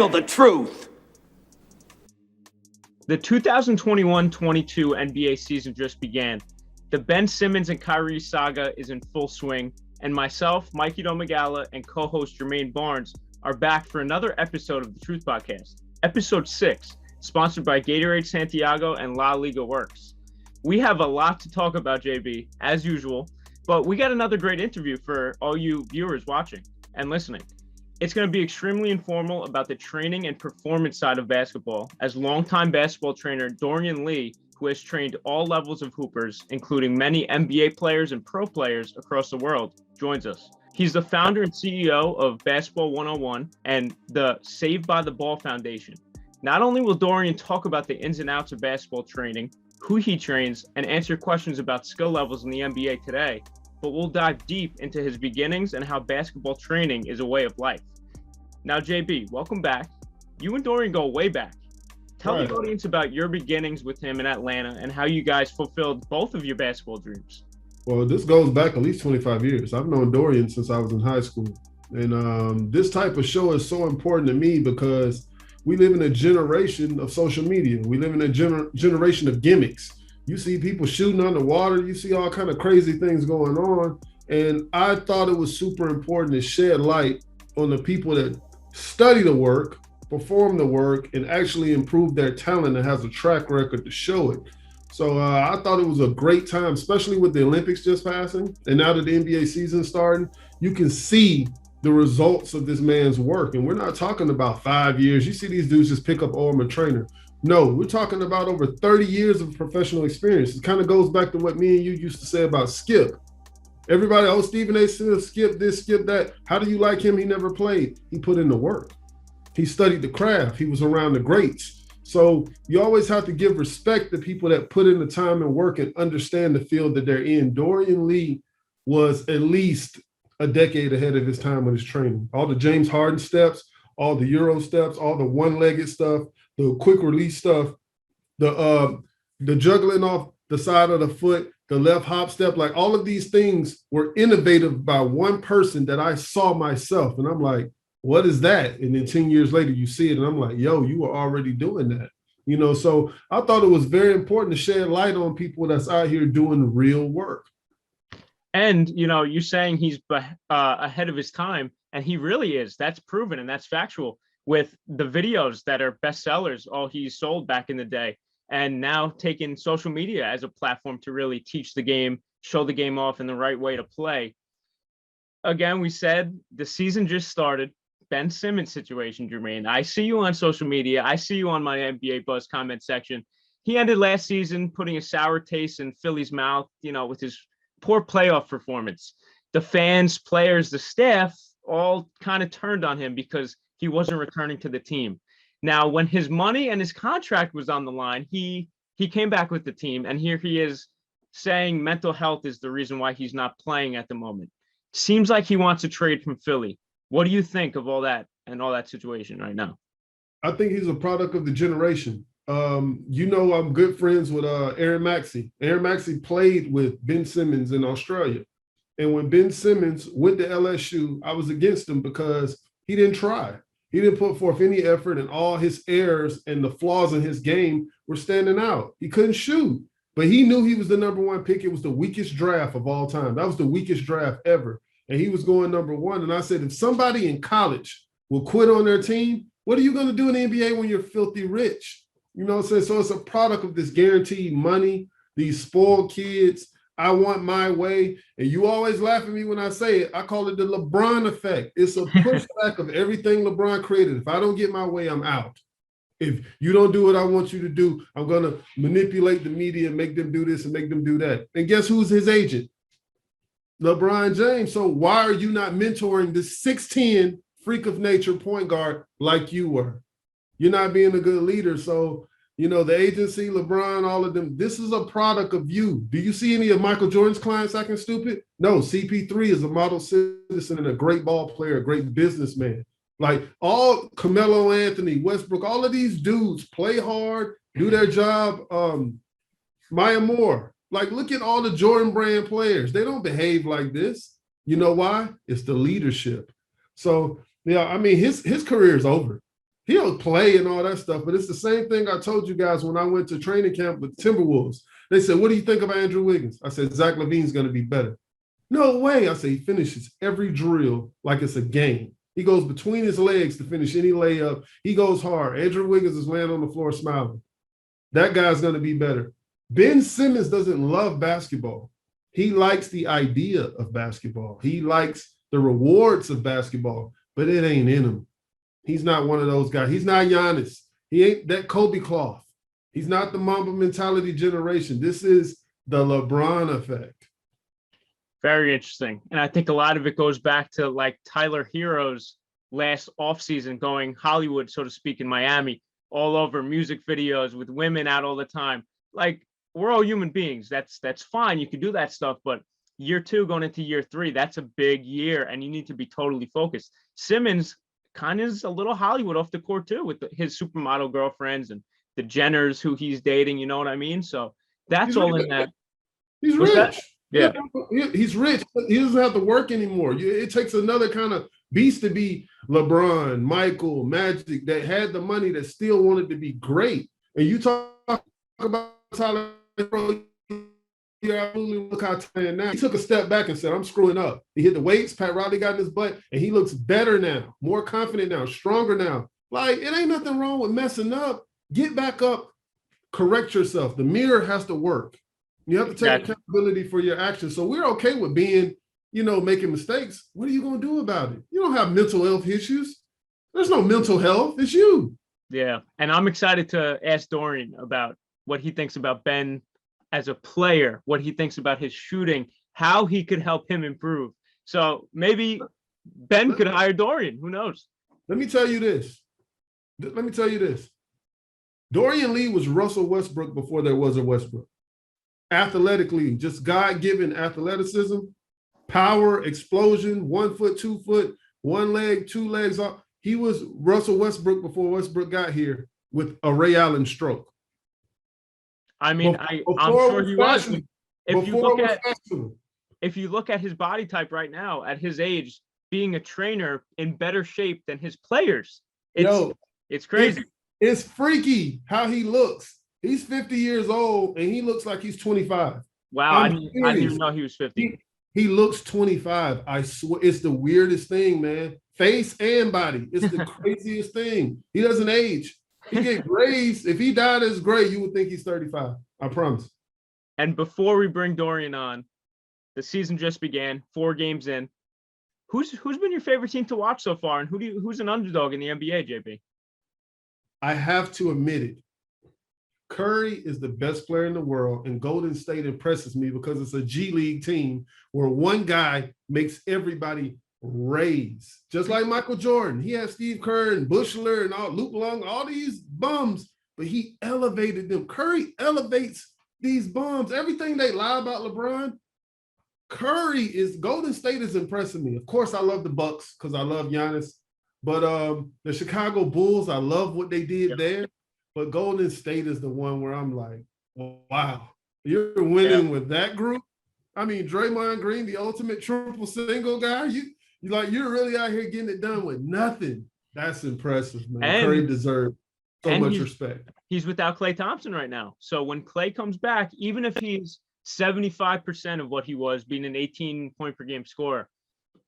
handle the truth. The 2021-22 NBA season just began. The Ben Simmons and Kyrie saga is in full swing, and myself, Mikey Domagala, and co-host Jermaine Barnes are back for another episode of the Truth Podcast, episode 6, sponsored by Gatorade Santiago and La Liga Works. We have a lot to talk about, JB, as usual, but we got another great interview for all you viewers watching and listening. It's going to be extremely informal about the training and performance side of basketball, as longtime basketball trainer Dorian Lee, who has trained all levels of hoopers, including many NBA players and pro players across the world, joins us. He's the founder and CEO of Basketball 101 and the Saved by the Ball Foundation. Not only will Dorian talk about the ins and outs of basketball training, who he trains, and answer questions about skill levels in the NBA today, but we'll dive deep into his beginnings and how basketball training is a way of life. Now, JB, welcome back. You and Dorian go way back. Tell the audience about your beginnings with him in Atlanta and how you guys fulfilled both of your basketball dreams. Well, this goes back at least 25 years. I've known Dorian since I was in high school. And this type of show is so important to me because we live in a generation of social media. We live in a generation of gimmicks. You see people shooting underwater. You see all kind of crazy things going on. And I thought it was super important to shed light on the people that study the work, perform the work, and actually improve their talent and has a track record to show it. So I thought it was a great time, especially with the Olympics just passing. And now that the NBA season's starting, you can see the results of this man's work. And we're not talking about 5 years. You see these dudes just pick up arm and trainer. No, we're talking about over 30 years of professional experience. It kind of goes back to what me and you used to say about Skip. Everybody, oh, Stephen A. Smith, skip this, skip that. How do you like him? He never played. He put in the work. He studied the craft. He was around the greats. So you always have to give respect to people that put in the time and work and understand the field that they're in. Dorian Lee was at least a decade ahead of his time with his training. All the James Harden steps, all the Euro steps, all the one-legged stuff, the quick release stuff, the juggling off the side of the foot, the left hop step, like all of these things were innovative by one person that I saw myself. And I'm like, what is that? And then 10 years later, you see it. And I'm like, yo, you were already doing that. You know, so I thought it was very important to shed light on people that's out here doing real work. And, you know, you're saying he's ahead of his time, and he really is. That's proven, and that's factual with the videos that are bestsellers, all he sold back in the day. And now taking social media as a platform to really teach the game, show the game off in the right way to play. Again, we said the season just started. Ben Simmons situation, Jermaine. I see you on social media. I see you on my NBA Buzz comment section. He ended last season putting a sour taste in Philly's mouth, you know, with his poor playoff performance. The fans, players, the staff all kind of turned on him because he wasn't returning to the team. Now, when his money and his contract was on the line, he came back with the team, and here he is saying mental health is the reason why he's not playing at the moment. Seems like he wants to trade from Philly. What do you think of all that and all that situation right now? I think he's a product of the generation. You know, I'm good friends with Aaron Maxey. Aaron Maxey played with Ben Simmons in Australia. And when Ben Simmons went to LSU, I was against him because he didn't try. He didn't put forth any effort, and all his errors and the flaws in his game were standing out. He couldn't shoot, but he knew he was the number one pick. It was the weakest draft of all time. That was the weakest draft ever. And he was going number one. And I said, if somebody in college will quit on their team, what are you going to do in the NBA when you're filthy rich? You know what I'm saying? So it's a product of this guaranteed money, these spoiled kids. I want my way. And you always laugh at me when I say it. I call it the LeBron effect. It's a pushback of everything LeBron created. If I don't get my way, I'm out. If you don't do what I want you to do, I'm going to manipulate the media, make them do this and make them do that. And guess who's his agent? LeBron James. So why are you not mentoring this 6'10" freak of nature point guard like you were? You're not being a good leader. So, you know, the agency, LeBron, all of them, this is a product of you. Do you see any of Michael Jordan's clients acting stupid? No, CP3 is a model citizen and a great ball player, a great businessman. Like all Carmelo Anthony, Westbrook, all of these dudes play hard, do their job. Maya Moore, like look at all the Jordan brand players. They don't behave like this. You know why? It's the leadership. So, yeah, I mean, his career is over. He'll play and all that stuff, but it's the same thing I told you guys when I went to training camp with Timberwolves. They said, what do you think about Andrew Wiggins? I said, Zach LaVine's going to be better. No way. I say, he finishes every drill like it's a game. He goes between his legs to finish any layup. He goes hard. Andrew Wiggins is laying on the floor smiling. That guy's going to be better. Ben Simmons doesn't love basketball. He likes the idea of basketball. He likes the rewards of basketball, but it ain't in him. He's not one of those guys. He's not Giannis. He ain't that Kobe cloth. He's not the Mamba mentality generation. This is the LeBron effect. Very interesting. And I think a lot of it goes back to like Tyler Hero's last offseason going Hollywood, so to speak, in Miami, all over music videos with women out all the time. Like, we're all human beings. That's fine. You can do that stuff. But year 2 going into year 3, that's a big year, and you need to be totally focused. Simmons kind of is a little Hollywood off the court too, with his supermodel girlfriends and the Jenners who he's dating. You know what I mean? So that's all in that. He's rich. Yeah, he's rich. He doesn't have to work anymore. It takes another kind of beast to be LeBron, Michael, Magic, that had the money that still wanted to be great. And you talk about Tyler, look how tired now. He took a step back and said, I'm screwing up. He hit the weights, Pat Riley got in his butt, and he looks better now, more confident now, stronger now. Like, it ain't nothing wrong with messing up. Get back up, correct yourself. The mirror has to work. You have to take accountability for your actions. So we're okay with being, making mistakes. What are you going to do about it? You don't have mental health issues. There's no mental health. It's you. Yeah. And I'm excited to ask Dorian about what he thinks about Ben as a player, what he thinks about his shooting, how he could help him improve. So maybe Ben could hire Dorian. Who knows? Let me tell you this. Dorian Lee was Russell Westbrook before there was a Westbrook. Athletically, just God-given athleticism, power, explosion, 1 foot, 2 foot, 1 leg, 2 legs. He was Russell Westbrook before Westbrook got here with a Ray Allen stroke. I mean, I'm sure he was. If you look at his body type right now, at his age, being a trainer in better shape than his players, it's crazy. It's freaky how he looks. He's 50 years old, and he looks like he's 25. Wow, I didn't even know he was 50. He looks 25. I swear, it's the weirdest thing, man. Face and body. It's the craziest thing. He doesn't age. He get grays. If he died as gray, you would think he's 35. I promise. And before we bring Dorian on, the season just began, 4 games in. Who's been your favorite team to watch so far, and who's an underdog in the NBA, JB? I have to admit it. Curry is the best player in the world, and Golden State impresses me because it's a G League team where one guy makes everybody raise. Just like Michael Jordan. He had Steve Kerr and Bushler and Luke Long, all these bums, but he elevated them. Curry elevates these bums. Everything they lie about LeBron, Golden State is impressing me. Of course, I love the Bucks because I love Giannis, but the Chicago Bulls, I love what they did there. But Golden State is the one where I'm like, wow, you're winning with that group. I mean, Draymond Green, the ultimate triple single guy. You're really out here getting it done with nothing. That's impressive, man. Curry deserves so much respect. He's without Klay Thompson right now. So when Klay comes back, even if he's 75% of what he was, being an 18-point per game scorer,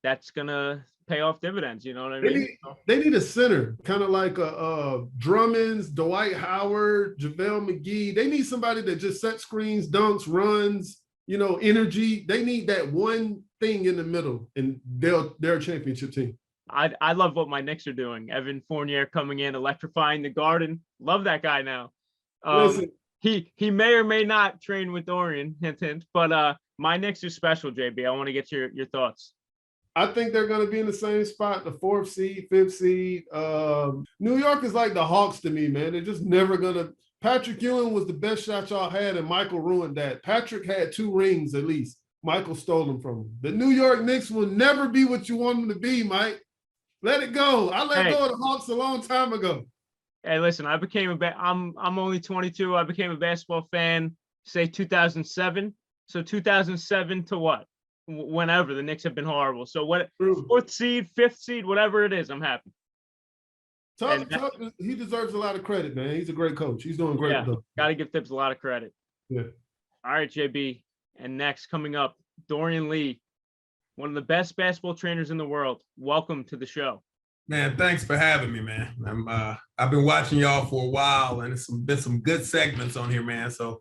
that's gonna pay off dividends. You know what I mean? They need a center, kind of like Drummond's, Dwight Howard, JaVale McGee. They need somebody that just sets screens, dunks, runs, energy. They need that one thing in the middle, and they're a championship team. I love what my Knicks are doing. Evan Fournier coming in, electrifying the Garden. Love that guy now. Listen, he may or may not train with Dorian, hint, hint, but my Knicks are special, JB. I want to get your thoughts. I think they're going to be in the same spot, the 4th seed, 5th seed. New York is like the Hawks to me, man. They're just never going to – Patrick Ewing was the best shot y'all had, and Michael ruined that. Patrick had 2 rings at least. Michael stole them from him. The New York Knicks will never be what you want them to be, Mike. Let it go. I let go of the Hawks a long time ago. Hey, listen, I'm only 22. I became a basketball fan, say 2007. So 2007 to what? Whenever the Knicks have been horrible. So what? 4th seed, 5th seed, whatever it is, I'm happy. He deserves a lot of credit, man. He's a great coach. He's doing great. Yeah, got to give Thibs a lot of credit. Yeah. All right, JB. And next, coming up, Dorian Lee, one of the best basketball trainers in the world. Welcome to the show. Man, thanks for having me, man. I've been watching y'all for a while, and it's been some good segments on here, man. So,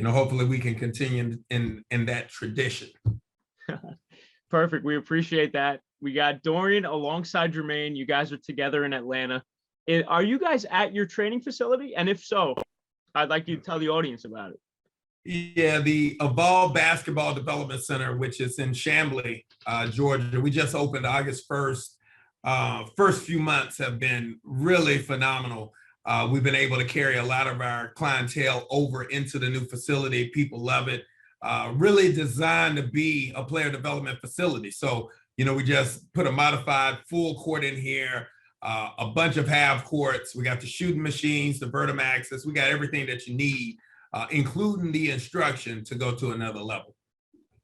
hopefully we can continue in that tradition. Perfect. We appreciate that. We got Dorian alongside Jermaine. You guys are together in Atlanta. Are you guys at your training facility? And if so, I'd like you to tell the audience about it. Yeah, the Evolve Basketball Development Center, which is in Chamblee, Georgia. We just opened August 1st. First few months have been really phenomenal. We've been able to carry a lot of our clientele over into the new facility. People love it. Really designed to be a player development facility. So, we just put a modified full court in here, a bunch of half courts. We got the shooting machines, the Vertimaxes. We got everything that you need, including the instruction to go to another level.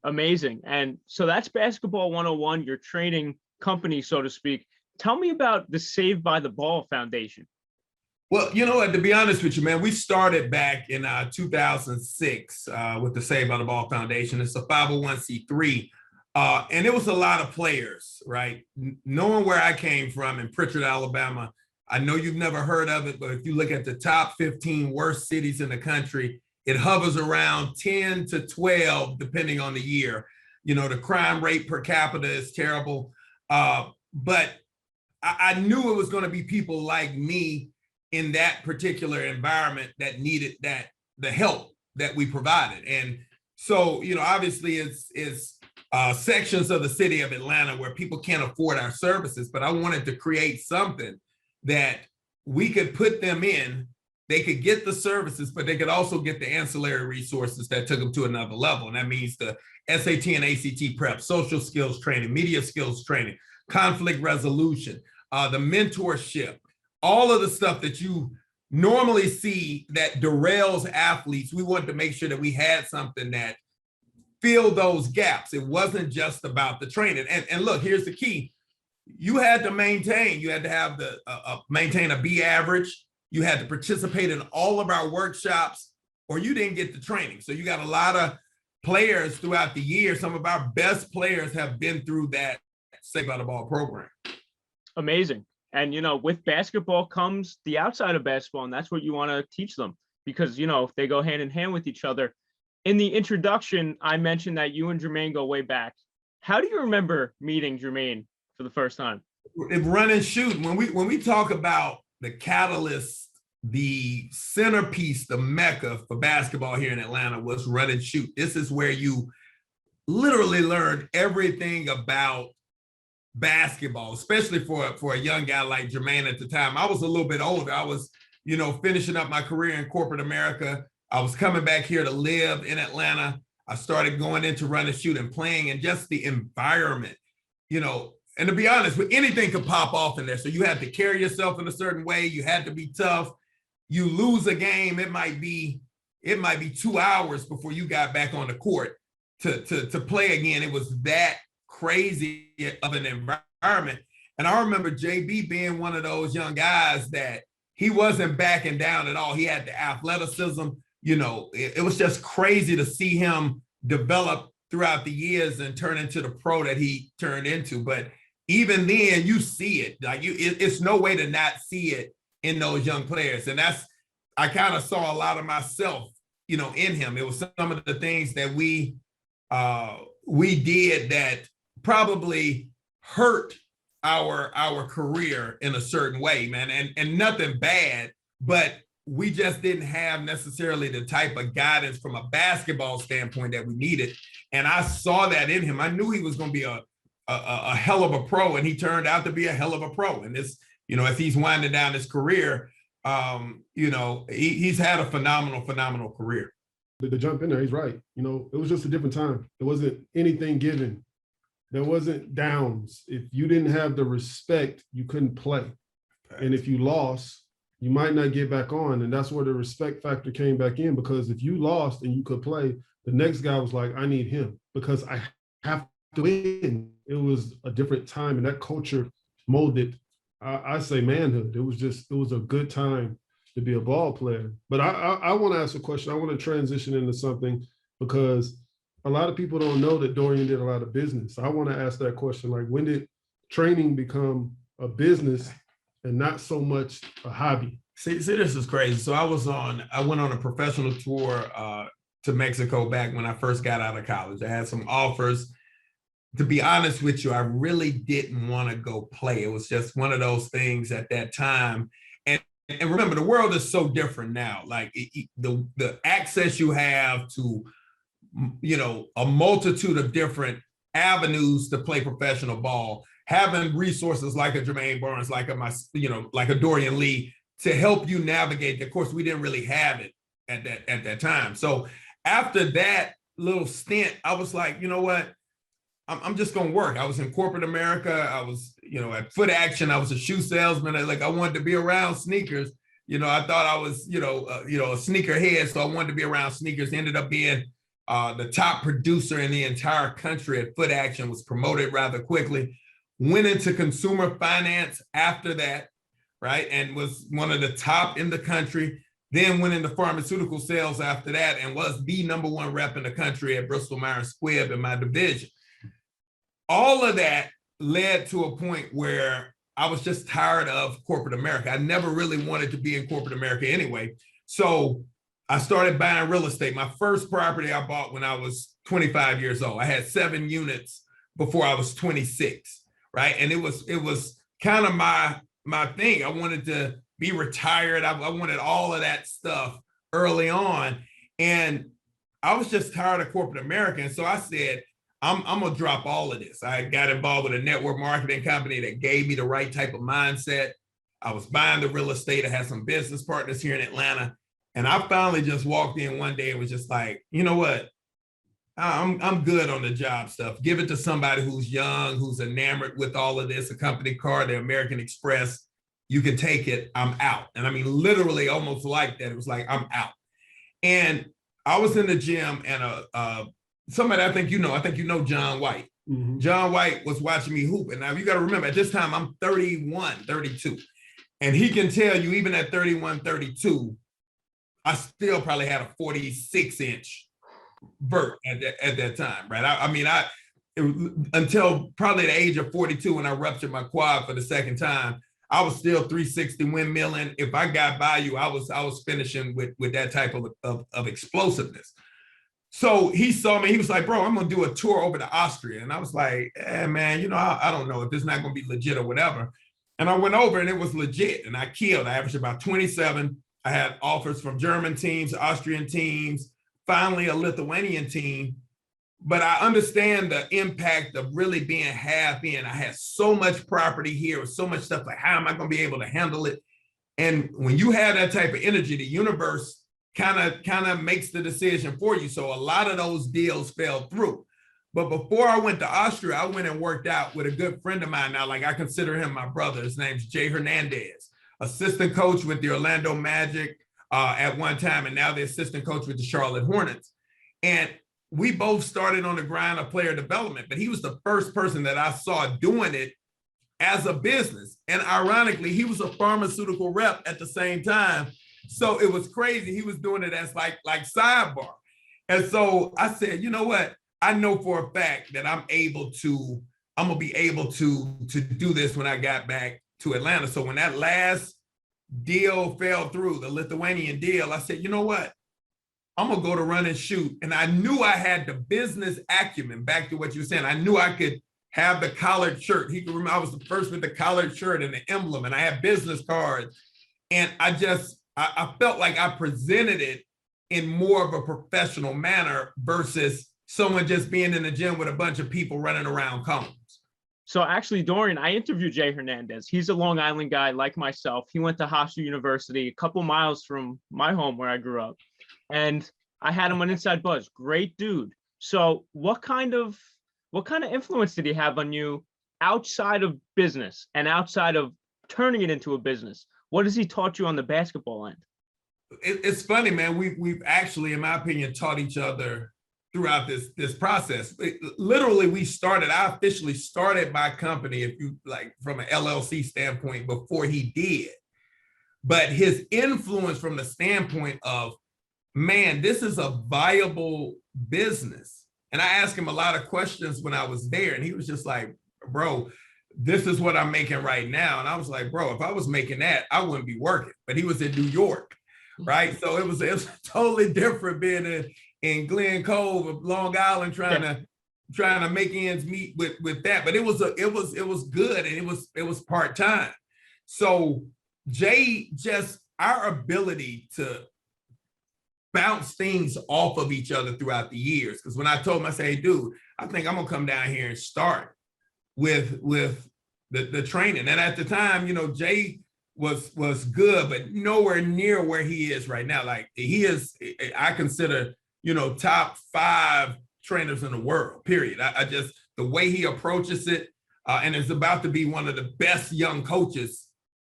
Amazing. And so that's Basketball 101, your training company, so to speak. Tell me about the Saved by the Ball Foundation. Well, to be honest with you, man, we started back in 2006 with the Saved by the Ball Foundation. It's a 501c3. And it was a lot of players, right? Knowing where I came from in Pritchard, Alabama, I know you've never heard of it, but if you look at the top 15 worst cities in the country, it hovers around 10 to 12, depending on the year. The crime rate per capita is terrible. But I knew it was going to be people like me in that particular environment that needed the help that we provided. And so, obviously it's sections of the city of Atlanta where people can't afford our services, but I wanted to create something that we could put them in. They could get the services, but they could also get the ancillary resources that took them to another level. And that means the SAT and ACT prep, social skills training, media skills training, conflict resolution, the mentorship, all of the stuff that you normally see that derails athletes. We wanted to make sure that we had something that filled those gaps. It wasn't just about the training. And look, here's the key. You had to maintain maintain a B average. You had to participate in all of our workshops, or you didn't get the training. So you got a lot of players throughout the year. Some of our best players have been through that Saved by the Ball program. Amazing. And, with basketball comes the outside of basketball, and that's what you want to teach them because, they go hand in hand with each other. In the introduction, I mentioned that you and Jermaine go way back. How do you remember meeting Jermaine for the first time? Run and shoot. When we talk about the catalyst, the centerpiece, the mecca for basketball here in Atlanta was run and shoot. This is where you literally learned everything about basketball, especially for a young guy like Jermaine at the time. I was a little bit older. I was, finishing up my career in corporate America. I was coming back here to live in Atlanta. I started going into run and shoot and playing, and just the environment, and to be honest, anything could pop off in there. So you had to carry yourself in a certain way. You had to be tough. You lose a game, it might be 2 hours before you got back on the court to play again. It was that crazy of an environment. And I remember JB being one of those young guys that he wasn't backing down at all. He had the athleticism. It was just crazy to see him develop throughout the years and turn into the pro that he turned into. But even then, you see it. It's no way to not see it in those young players. And I kind of saw a lot of myself, in him. It was some of the things that we did that probably hurt our career in a certain way, man. And nothing bad, but we just didn't have necessarily the type of guidance from a basketball standpoint that we needed. And I saw that in him. I knew he was going to be a hell of a pro, and he turned out to be a hell of a pro. And this, as he's winding down his career, he's had a phenomenal career. To jump in there, he's right. It was just a different time. There wasn't anything given. There wasn't downs. If you didn't have the respect, you couldn't play. And if you lost, you might not get back on. And that's where the respect factor came back in, because if you lost and you could play, the next guy was like, I need him because I have to win. It was a different time, and that culture molded I say manhood. It was a good time to be a ball player. But I want to ask a question. I want to transition into something because a lot of people don't know that Dorian did a lot of business. I want to ask that question. Like, when did training become a business and not so much a hobby? See, this is crazy. So I went on a professional tour to Mexico back when I first got out of college. I had some offers. To be honest with you, I really didn't want to go play. It was just one of those things at that time. And remember, the world is so different now. Like the access you have to, a multitude of different avenues to play professional ball, having resources like a Jermaine Barnes, like a Dorian Lee to help you navigate. Of course, we didn't really have it at that time. So after that little stint, I was like, you know what? I'm just going to work. I was in corporate America. I was, at Foot Action. I was a shoe salesman. I wanted to be around sneakers. I thought I was, a sneaker head. So I wanted to be around sneakers. Ended up being the top producer in the entire country at Foot Action, was promoted rather quickly. Went into consumer finance after that, right? And was one of the top in the country. Then went into pharmaceutical sales after that and was the #1 rep in the country at Bristol Myers Squibb in my division. All of that led to a point where I was just tired of corporate America. I never really wanted to be in corporate America anyway. So I started buying real estate. My first property I bought when I was 25 years old. I had 7 units before I was 26, right? And it was kind of my thing. I wanted to be retired. I wanted all of that stuff early on. And I was just tired of corporate America. And so I said, I'm going to drop all of this. I got involved with a network marketing company that gave me the right type of mindset. I was buying the real estate. I had some business partners here in Atlanta. And I finally just walked in one day and was just like, you know what? I'm good on the job stuff. Give it to somebody who's young, who's enamored with all of this, a company car, the American Express. You can take it. I'm out. And I mean, literally almost like that. It was like, I'm out. And I was in the gym and somebody I think you know John White. Mm-hmm. John White was watching me hoop. And now you got to remember, at this time, I'm 31, 32. And he can tell you, even at 31, 32, I still probably had a 46-inch vert at that time, right? Until probably the age of 42 when I ruptured my quad for the second time, I was still 360 windmilling. If I got by you, I was finishing with that type of explosiveness. So he saw me, he was like, bro, I'm going to do a tour over to Austria. And I was like, man, I don't know if this is not going to be legit or whatever. And I went over and it was legit. And I killed. I averaged about 27. I had offers from German teams, Austrian teams, finally a Lithuanian team. But I understand the impact of really being happy. And I had so much property here with so much stuff. Like, how am I going to be able to handle it? And when you have that type of energy, the universe kind of makes the decision for you. So a lot of those deals fell through. But before I went to Austria, I went and worked out with a good friend of mine now. Like, I consider him my brother. His name's Jay Hernandez, assistant coach with the Orlando Magic at one time, and now the assistant coach with the Charlotte Hornets. And we both started on the grind of player development, but he was the first person that I saw doing it as a business. And ironically, he was a pharmaceutical rep at the same time. So it was crazy. He was doing it as like sidebar. And so I said, you know what? I know for a fact that I'm going to be able to do this when I got back to Atlanta. So when that last deal fell through, the Lithuanian deal, I said, you know what? I'm going to go to run and shoot. And I knew I had the business acumen, back to what you were saying. I knew I could have the collared shirt. He could remember I was the first with the collared shirt and the emblem, and I had business cards. And I felt like I presented it in more of a professional manner versus someone just being in the gym with a bunch of people running around cones. So actually, Dorian, I interviewed Jay Hernandez. He's a Long Island guy like myself. He went to Hofstra University, a couple miles from my home where I grew up. And I had him on Inside Buzz. Great dude. So what kind of influence did he have on you outside of business and outside of turning it into a business? What has he taught you on the basketball end? It's funny, man. We've actually, in my opinion, taught each other throughout this process. Literally, I officially started my company, if you like, from an LLC standpoint before he did. But his influence from the standpoint of, man, this is a viable business. And I asked him a lot of questions when I was there, and he was just like, bro, this is what I'm making right now. And I was like, bro, if I was making that, I wouldn't be working. But he was in New York, right? So it was totally different being in Glen Cove, Long Island, trying to make ends meet with that. But it was good, and it was part-time. So Jay, just our ability to bounce things off of each other throughout the years. Because when I told him, I said, hey, dude, I think I'm gonna come down here and start with the training. And at the time, Jay was good, but nowhere near where he is right now. Like, he is, I consider, top 5 trainers in the world, period. I just, the way he approaches it, and is about to be one of the best young coaches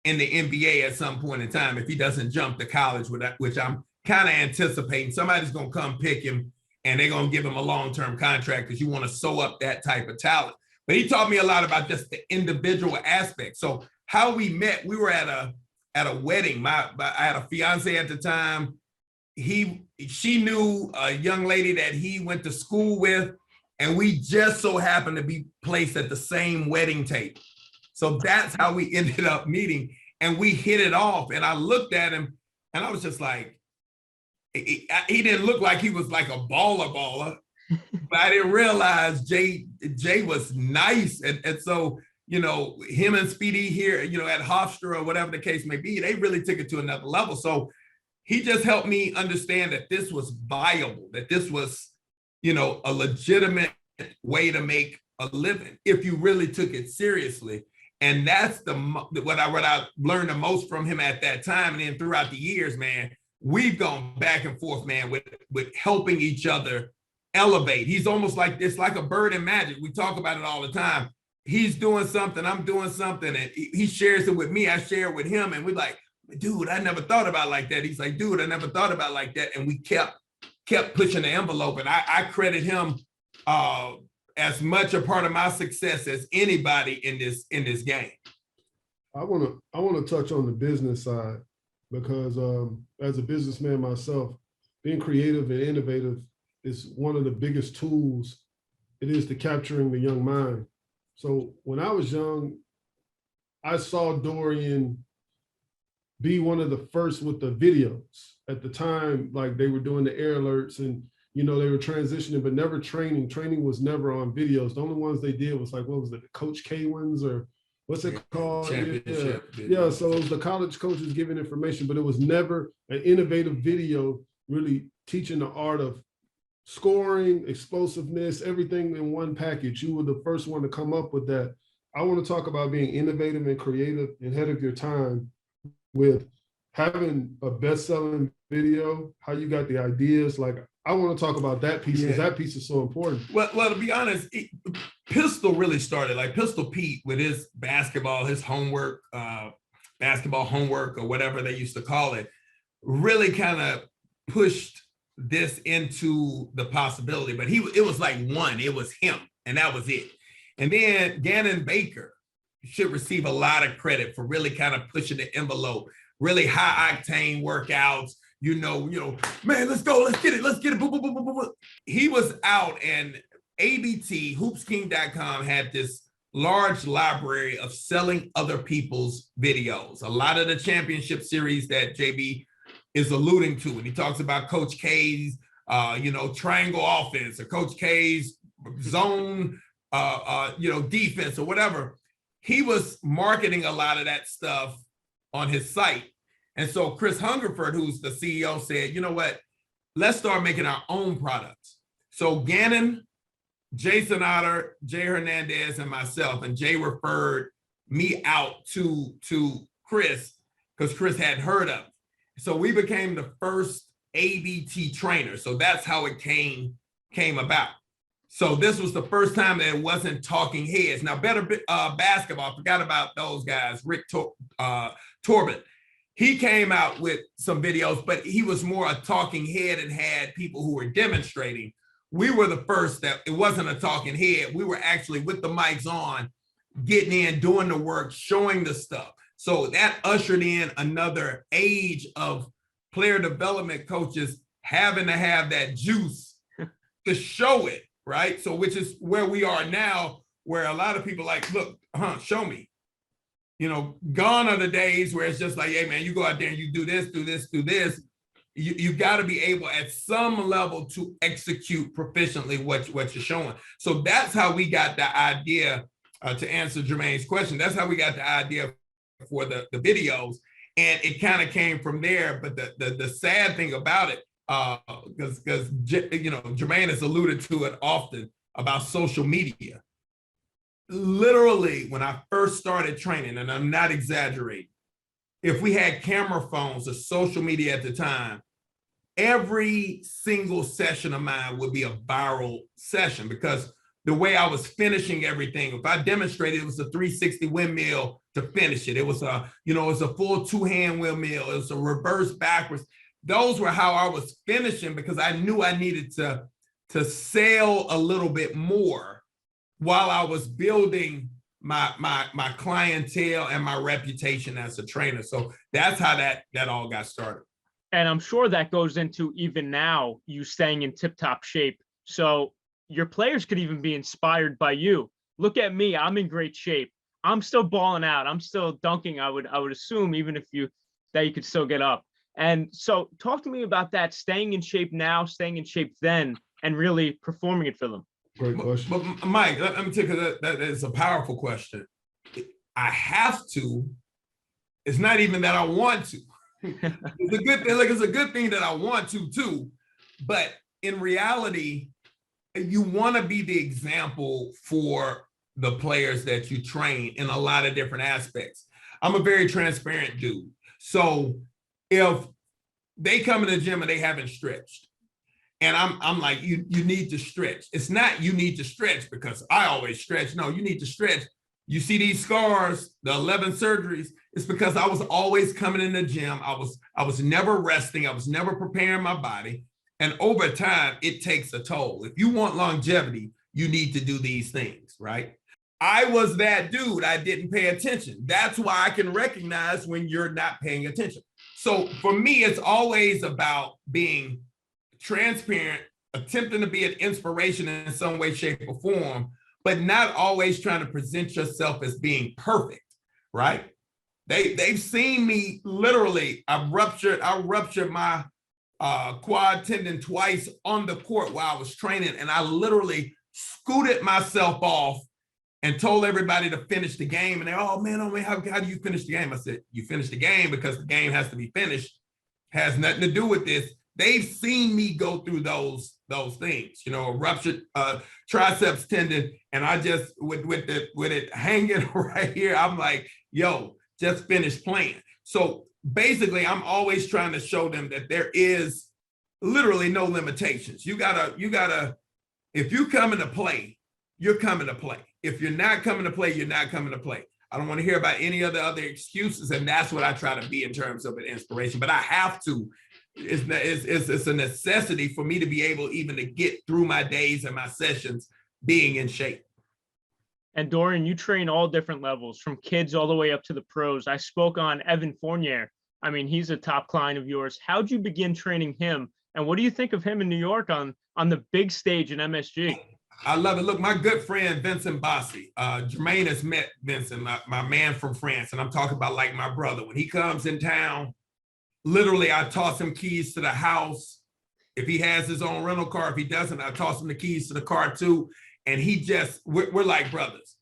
in the NBA at some point in time, if he doesn't jump to college, which I'm kind of anticipating. Somebody's going to come pick him, and they're going to give him a long-term contract because you want to sew up that type of talent. But he taught me a lot about just the individual aspect. So how we met, we were at a wedding. I had a fiance at the time. She knew a young lady that he went to school with, and we just so happened to be placed at the same wedding table. So that's how we ended up meeting, and we hit it off. And I looked at him, and I was just like, he didn't look like he was like a baller, but I didn't realize Jay was nice. And so, him and Speedy here, at Hofstra or whatever the case may be, they really took it to another level. So he just helped me understand that this was viable, that this was, a legitimate way to make a living if you really took it seriously. And that's what I learned the most from him at that time. And then throughout the years, man, we've gone back and forth, man, with helping each other elevate. He's almost like this, like a bird in magic. We talk about it all the time. He's doing something, I'm doing something, and he shares it with me, I share it with him, and we're like, dude, I never thought about it like that. He's like, dude, I never thought about it like that. And we kept pushing the envelope, and I credit him as much a part of my success as anybody in this game. I want to touch on the business side, because as a businessman myself, being creative and innovative is one of the biggest tools it is to capturing the young mind. So when I was young, I saw Dorian be one of the first with the videos. At the time, like, they were doing the air alerts, and they were transitioning, but never training. Training was never on videos. The only ones they did was like, what was it, the Coach K ones, or what's it called? Yeah, so it was the college coaches giving information, but it was never an innovative video really teaching the art of scoring, explosiveness, everything in one package. You were the first one to come up with that. I want to talk about being innovative and creative and ahead of your time with having a best-selling video, how you got the ideas. Like, I want to talk about that piece, because that piece is so important. Well, to be honest, Pistol really started, like Pistol Pete, with his basketball homework, or whatever they used to call it, really kind of pushed this into the possibility. But it was like it was him, and that was it. And then Gannon Baker should receive a lot of credit for really kind of pushing the envelope, really high octane workouts, man, let's go, let's get it. Boom, boom, boom, boom, boom. He was out, and ABT, hoopsking.com, had this large library of selling other people's videos. A lot of the championship series that JB is alluding to, and he talks about Coach K's, triangle offense, or Coach K's zone, defense, or whatever. He was marketing a lot of that stuff on his site. And so Chris Hungerford, who's the CEO, said, you know what, let's start making our own products. So Gannon, Jason Otter, Jay Hernandez, and myself, and Jay referred me out to Chris, because Chris had heard of it. So we became the first ABT trainer. So that's how it came about. So this was the first time that it wasn't talking heads. Now, Better Basketball, I forgot about those guys, Rick Torbett. He came out with some videos, but he was more a talking head and had people who were demonstrating. we were the first that it wasn't a talking head. We were actually with the mics on, getting in, doing the work, showing the stuff. So that ushered in another age of player development coaches having to have that juice to show it, right? So which is where we are now, where a lot of people like, look, show me. You know, gone are the days where it's just like, hey man, you go out there and you do this, do this, do this. You got to be able at some level to execute proficiently what you're showing. So that's how we got the idea, to answer Jermaine's question, that's how we got the idea for the videos. And it kind of came from there. But the sad thing about it, because you know, Jermaine has alluded to it often about social media. Literally, when I first started training, and I'm not exaggerating, if we had camera phones or social media at the time, every single session of mine would be a viral session, because the way I was finishing everything, if I demonstrated, it was a 360 windmill to finish it. It was a, you know, it was a full two-hand windmill. It was a reverse backwards. Those were how I was finishing, because I knew I needed to sell a little bit more while I was building my clientele and my reputation as a trainer. So that's how that all got started. And I'm sure that goes into even now you staying in tip-top shape. So your players could even be inspired by you. Look at me, I'm in great shape. I'm still balling out. I'm still dunking. I would assume, even if you could still get up. And so talk to me about that, staying in shape now, staying in shape then, and really performing it for them. Great question. But Mike, let me take that is a powerful question. I have to. It's not even that I want to. It's a good thing. Like, it's a good thing that I want to too. But in reality, you want to be the example for the players that you train in a lot of different aspects. I'm a very transparent dude. So if they come in the gym and they haven't stretched, and I'm like, you need to stretch. It's not you need to stretch because I always stretch. No, you need to stretch. You see these scars, the 11 surgeries, it's because I was always coming in the gym. I was never resting. I was never preparing my body. And over time, it takes a toll. If you want longevity, you need to do these things, right? I was that dude. I didn't pay attention. That's why I can recognize when you're not paying attention. So for me, it's always about being transparent, attempting to be an inspiration in some way, shape, or form, but not always trying to present yourself as being perfect, right? They've seen me literally. I ruptured my quad tendon twice on the court while I was training, and I literally scooted myself off and told everybody to finish the game. And they're, oh man, how do you finish the game? I said, you finish the game because the game has to be finished. Has nothing to do with this. They've seen me go through those things, you know, a ruptured triceps tendon, and I just with it hanging right here, I'm like, yo, just finish playing. So basically, I'm always trying to show them that there is literally no limitations. You gotta, if you come into play, you're coming to play. If you're not coming to play, you're not coming to play. I don't want to hear about any of the other excuses, and that's what I try to be in terms of an inspiration. But I have to. It's a necessity for me to be able even to get through my days and my sessions being in shape. And Dorian, you train all different levels, from kids all the way up to the pros. I spoke on Evan Fournier. I mean, he's a top client of yours. How'd you begin training him? And what do you think of him in New York on the big stage in MSG? I love it. Look, my good friend, Vincent Bassi, Jermaine has met Vincent, my man from France. And I'm talking about like my brother. When he comes in town, literally, I toss him keys to the house. If he has his own rental car, if he doesn't, I toss him the keys to the car too. And we're like brothers.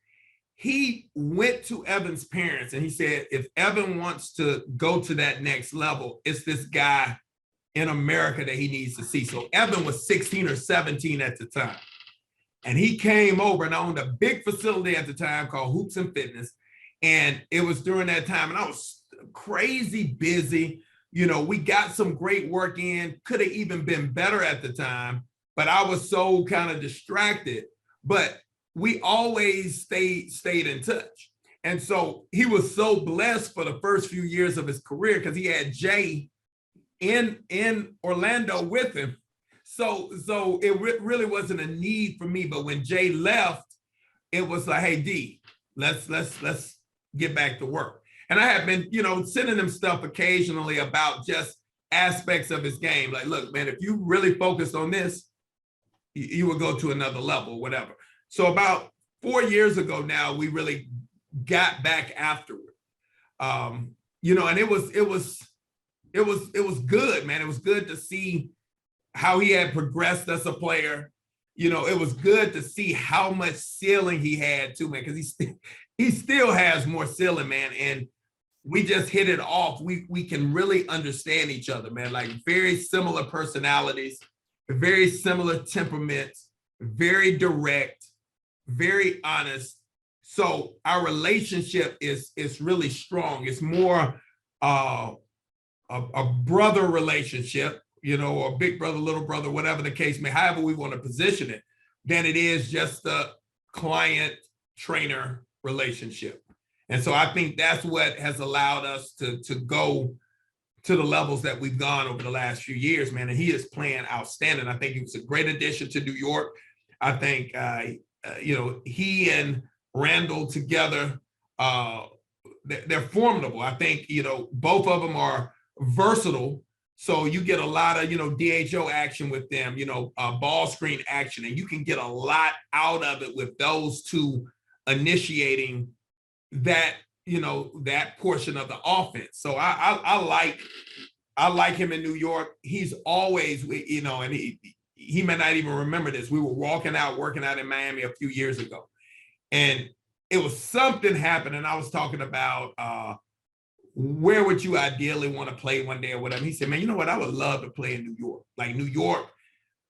He went to Evan's parents and he said, if Evan wants to go to that next level, it's this guy in America that he needs to see. So Evan was 16 or 17 at the time. And he came over and owned a big facility at the time called Hoops and Fitness. And it was during that time, and I was crazy busy. You know, we got some great work in, could have even been better at the time, but I was so kind of distracted. But we always stayed in touch. And so he was so blessed for the first few years of his career because he had Jay in Orlando with him. So it really wasn't a need for me. But when Jay left, it was like, hey, D, let's get back to work. And I have been, sending him stuff occasionally about just aspects of his game. Like, look, man, if you really focused on this, you would go to another level, whatever. So about 4 years ago now, we really got back afterward. And it was good, man. It was good to see how he had progressed as a player. It was good to see how much ceiling he had too, man, because he still has more ceiling, man. And we just hit it off. We can really understand each other, man. Like very similar personalities, very similar temperaments, very direct, very honest. So our relationship is really strong. It's more a brother relationship, or big brother, little brother, whatever the case may, however we want to position it, than it is just a client-trainer relationship. And so I think that's what has allowed us to go to the levels that we've gone over the last few years, man. And he is playing outstanding. I think he was a great addition to New York. I think, he and Randall together, they're formidable. I think, both of them are versatile. So you get a lot of, DHO action with them, ball screen action, and you can get a lot out of it with those two initiating that, that portion of the offense. So I like him in New York. He's always, and he may not even remember this. We were working out in Miami a few years ago, and it was something happened. And I was talking about, where would you ideally want to play one day or whatever? He said, man, you know what? I would love to play in New York. Like New York,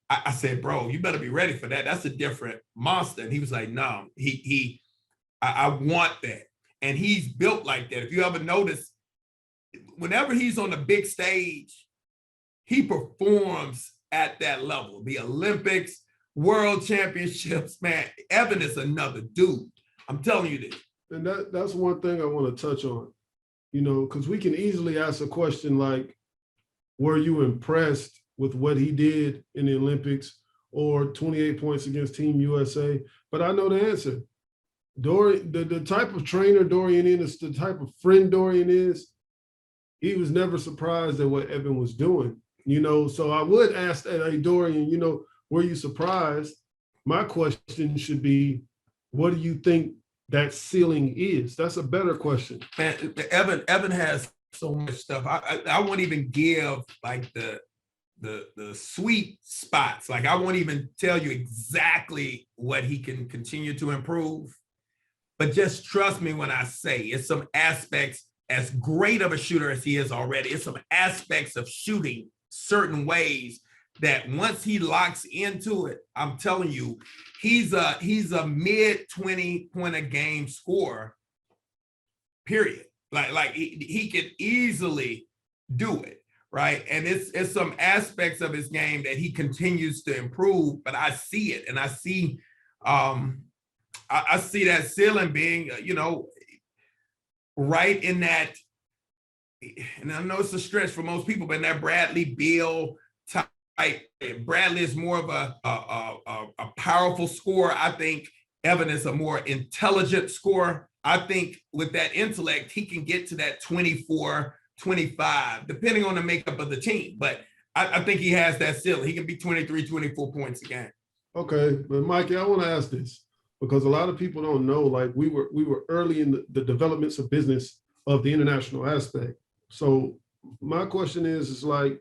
I said, bro, you better be ready for that. That's a different monster. And he was like, no, I want that. And he's built like that. If you ever notice, whenever he's on the big stage, he performs at that level. The Olympics, World Championships, man, Evan is another dude. I'm telling you this. And that's one thing I want to touch on. Because we can easily ask a question like, were you impressed with what he did in the Olympics or 28 points against Team USA? But I know the answer. The type of trainer Dorian is, the type of friend Dorian is, he was never surprised at what Evan was doing. So I would ask that, hey, Dorian, were you surprised? My question should be, what do you think that ceiling is? That's a better question. Man, Evan has so much stuff. I won't even give like the sweet spots. Like I won't even tell you exactly what he can continue to improve. But just trust me when I say it's some aspects, as great of a shooter as he is already, it's some aspects of shooting certain ways that once he locks into it, I'm telling you, he's a mid 20 point a game scorer, period. Like he could easily do it, right? And it's some aspects of his game that he continues to improve, but I see it, and I see that ceiling being, right in that, and I know it's a stretch for most people, but in that Bradley Beal type. Bradley is more of a powerful scorer. I think Evan is a more intelligent scorer. I think with that intellect, he can get to that 24, 25, depending on the makeup of the team. But I think he has that ceiling. He can be 23, 24 points a game. Okay, but Mikey, I want to ask this because a lot of people don't know, like we were early in the developments of business of the international aspect. So my question is like,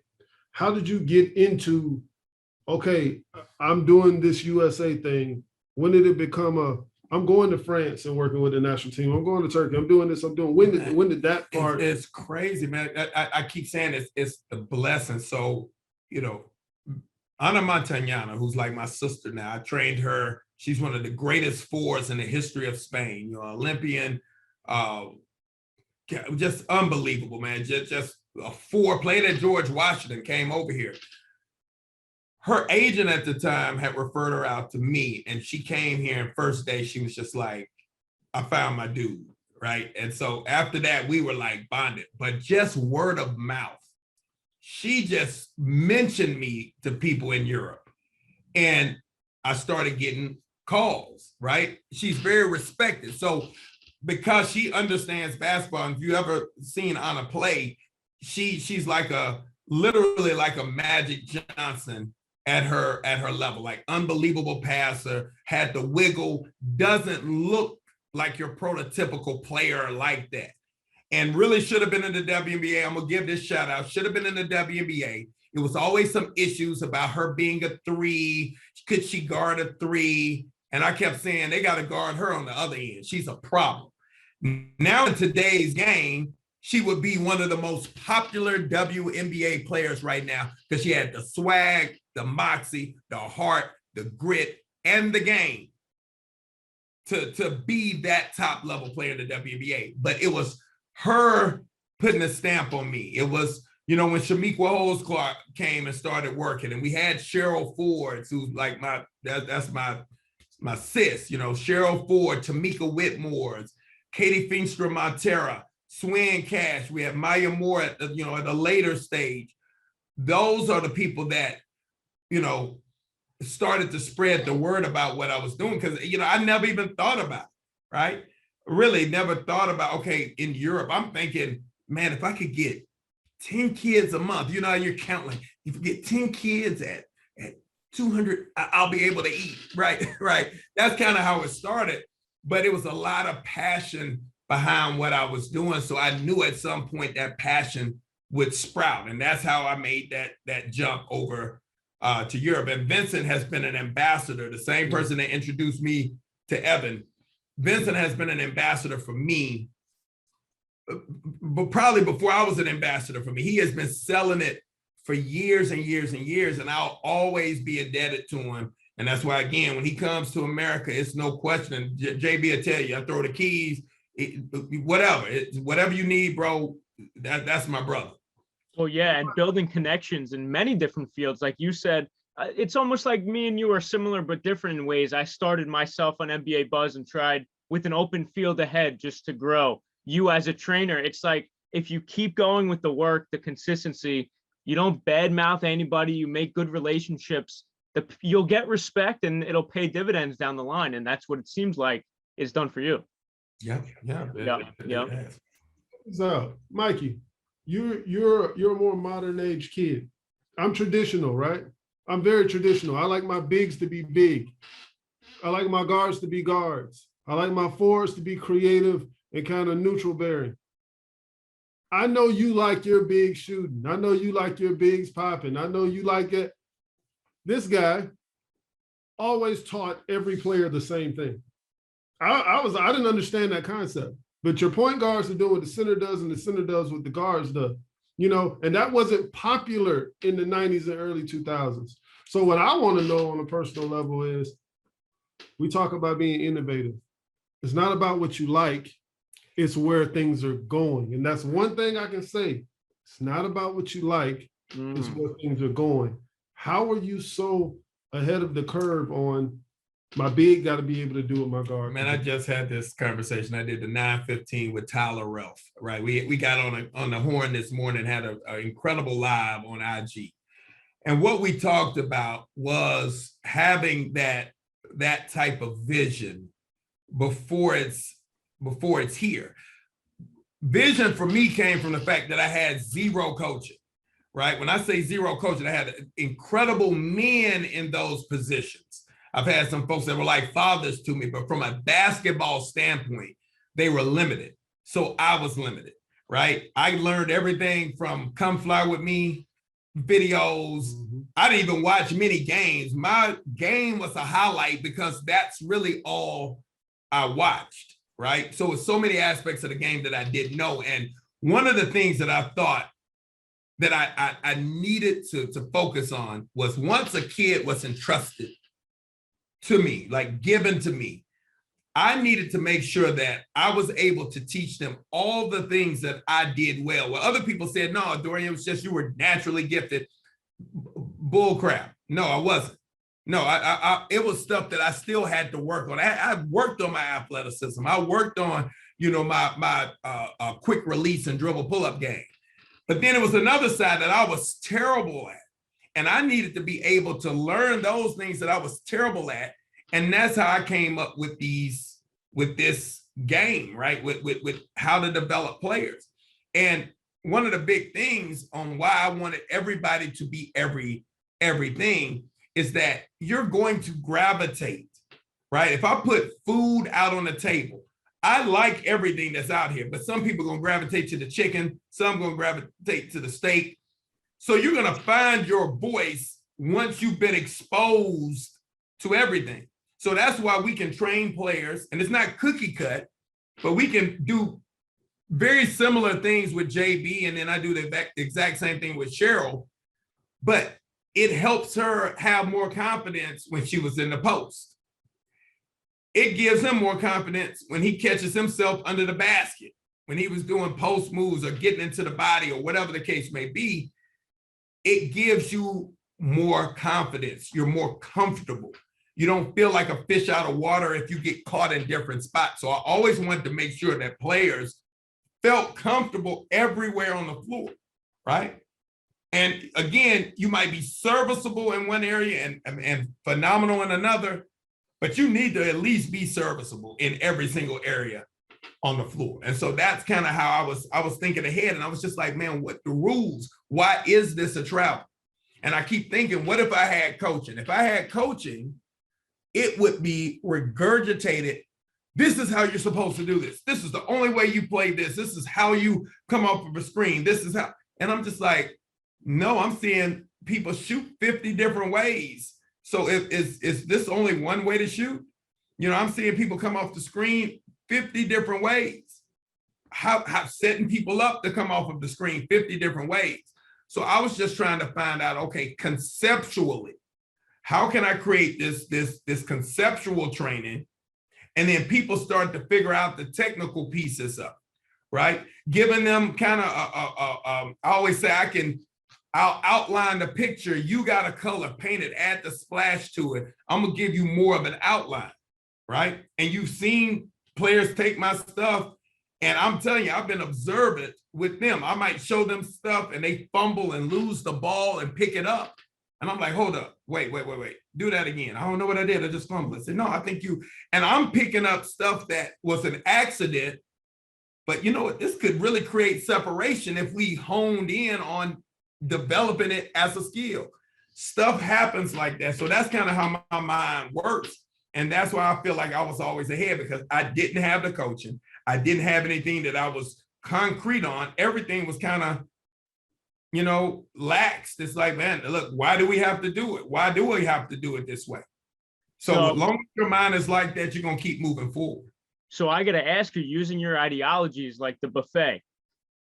how did you get into, okay, I'm doing this USA thing? When did it become I'm going to France and working with the national team. I'm going to Turkey. I'm doing this. When did that part? It's crazy, man. I keep saying it's the blessing. So, Ana Montañana, who's like my sister now, I trained her. She's one of the greatest fours in the history of Spain, Olympian, just unbelievable, man. Just a four, played at George Washington, came over here. Her agent at the time had referred her out to me, and she came here, and first day she was just like, I found my dude, right? And so after that, we were like bonded, but just word of mouth she just mentioned me to people in Europe. And I started getting calls, right? She's very respected. So because she understands basketball, and if you ever seen Anna play, she's like literally like a Magic Johnson at her level, like unbelievable passer, had the wiggle, doesn't look like your prototypical player like that. And really should have been in the WNBA. I'm gonna give this shout out. Should have been in the WNBA. It was always some issues about her being a three. Could she guard a three? And I kept saying they got to guard her on the other end. She's a problem. Now in today's game, she would be one of the most popular WNBA players right now because she had the swag, the moxie, the heart, the grit, and the game to be that top level player in the WNBA. But it was her putting a stamp on me. It was, you know, when Shamiqua Holmes-Clark came and started working, and we had Cheryl Ford, who's like that's my sis, you know, Cheryl Ford, Tamika Whitmore's, Katie Feenstra-Montera, Swin Cash. We had Maya Moore at a later stage. Those are the people that, you know, started to spread the word about what I was doing, because, you know, I never even thought about it, right? Really never thought about, okay, in Europe, I'm thinking, man, if I could get 10 kids a month, you know, you're counting, like, if you get 10 kids at 200, I'll be able to eat, right? Right. That's kind of how it started, but it was a lot of passion behind what I was doing. So I knew at some point that passion would sprout. And that's how I made that jump over to Europe. And Vincent has been an ambassador, the same person that introduced me to Evan. Vincent has been an ambassador for me, but probably before I was an ambassador for me. He has been selling it for years and years and years, and I'll always be indebted to him. And that's why, again, when he comes to America, it's no question. JB will tell you, I throw the keys, whatever you need, bro, that's my brother. Well, yeah, and building connections in many different fields. Like you said, it's almost like me and you are similar but different in ways. I started myself on NBA Buzz and tried with an open field ahead just to grow. You as a trainer, it's like if you keep going with the work, the consistency, you don't badmouth anybody, you make good relationships, you'll get respect and it'll pay dividends down the line. And that's what it seems like is done for you. Yeah. So, Mikey, you're a more modern age kid. I'm traditional, right? I'm very traditional. I like my bigs to be big. I like my guards to be guards. I like my forwards to be creative and kind of neutral bearing. I know you like your big shooting. I know you like your bigs popping. I know you like it. This guy always taught every player the same thing. I didn't understand that concept. But your point guards are doing what the center does, and the center does what the guards do. You know, and that wasn't popular in the 90s and early 2000s. So what I want to know on a personal level is, we talk about being innovative. It's not about what you like, it's where things are going. And that's one thing I can say. It's not about what you like, it's where things are going. How are you so ahead of the curve on my big got to be able to do what my guard? Man, I just had this conversation. I did the 9:15 with Tyler Ralph, right? We got on the horn this morning, had an incredible live on IG. And what we talked about was having that type of vision before it's here. Vision for me came from the fact that I had zero coaching, right? When I say zero coaching, I had incredible men in those positions. I've had some folks that were like fathers to me, but from a basketball standpoint, they were limited. So I was limited, right? I learned everything from Come Fly With Me videos. I didn't even watch many games. My game was a highlight because that's really all I watched, right? So it's so many aspects of the game that I didn't know. And one of the things that I thought that I needed to focus on was, once a kid was entrusted to me, like given to me, I needed to make sure that I was able to teach them all the things that I did well. Well, other people said, no, Dorian, it was just you were naturally gifted. Bull crap. No, I wasn't. No, it was stuff that I still had to work on. I worked on my athleticism. I worked on, my quick release and dribble pull-up game. But then it was another side that I was terrible at. And I needed to be able to learn those things that I was terrible at. And that's how I came up with this game, right? With how to develop players. And one of the big things on why I wanted everybody to be everything is that you're going to gravitate, right? If I put food out on the table, I like everything that's out here, but some people are going to gravitate to the chicken, some going to gravitate to the steak. So you're going to find your voice once you've been exposed to everything. So that's why we can train players, and it's not cookie cut, but we can do very similar things with JB, and then I do the exact same thing with Cheryl, but it helps her have more confidence when she was in the post. It gives him more confidence when he catches himself under the basket, when he was doing post moves or getting into the body or whatever the case may be. It gives you more confidence. You're more comfortable. You don't feel like a fish out of water if you get caught in different spots. So I always wanted to make sure that players felt comfortable everywhere on the floor, right? And again, you might be serviceable in one area and phenomenal in another, but you need to at least be serviceable in every single area on the floor. And so that's kind of how I was thinking ahead. And I was just like, man, what the rules? Why is this a travel? And I keep thinking, what if I had coaching? If I had coaching, it would be regurgitated. This is how you're supposed to do this. This is the only way you play this. This is how you come off of a screen. This is how, and I'm just like, no, I'm seeing people shoot 50 different ways. So is this only one way to shoot? You know, I'm seeing people come off the screen 50 different ways. How setting people up to come off of the screen 50 different ways. So I was just trying to find out, okay, conceptually, how can I create this conceptual training? And then people start to figure out the technical pieces of, right? Giving them kind of, I always say I'll outline the picture. You got to color, paint it, add the splash to it. I'm going to give you more of an outline, right? And you've seen players take my stuff, and I'm telling you, I've been observant with them. I might show them stuff and they fumble and lose the ball and pick it up. And I'm like, hold up, wait. Do that again. I don't know what I did. I just fumbled. I said, no, I think you, and I'm picking up stuff that was an accident, but you know what? This could really create separation if we honed in on developing it as a skill. Stuff happens like that. So that's kind of how my mind works. And that's why I feel like I was always ahead, because I didn't have the coaching. I didn't have anything that I was concrete on. Everything was kind of, you know, lax. It's like, man, look, why do we have to do it? Why do we have to do it this way? So as long as your mind is like that, you're going to keep moving forward. So I got to ask you, using your ideologies like the buffet,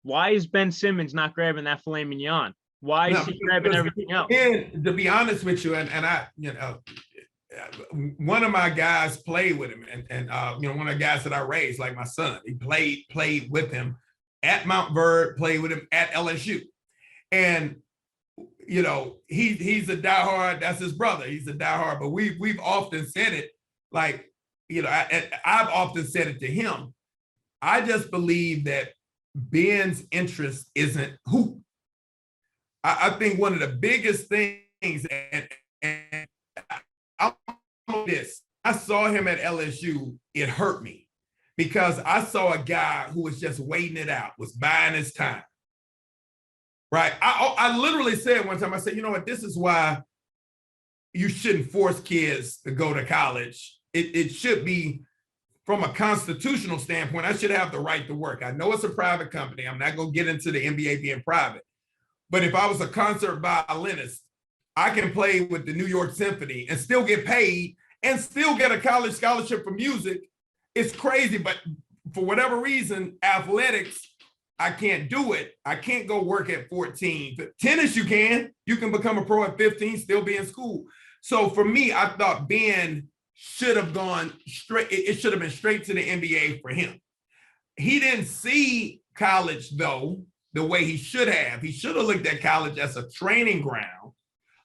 why is Ben Simmons not grabbing that filet mignon? Why is he grabbing everything else? And to be honest with you, and I, you know, one of my guys played with him, and you know, one of the guys that I raised, like my son, he played with him at Mount Verd, played with him at LSU. And, you know, he's a diehard, that's his brother. He's a diehard, but we've often said it, like, you know, I've often said it to him. I just believe that Ben's interest isn't hoop. I think one of the biggest things, and I saw him at LSU, it hurt me, because I saw a guy who was just waiting it out, was buying his time. Right. I literally said one time, I said, you know what, this is why you shouldn't force kids to go to college. It should be, from a constitutional standpoint, I should have the right to work. I know it's a private company. I'm not going to get into the NBA being private. But if I was a concert violinist, I can play with the New York Symphony and still get paid and still get a college scholarship for music. It's crazy. But for whatever reason, athletics, I can't do it. I can't go work at 14. Tennis, you can. You can become a pro at 15, still be in school. So for me, I thought Ben should have gone straight. It should have been straight to the NBA for him. He didn't see college, though, the way he should have. He should have looked at college as a training ground.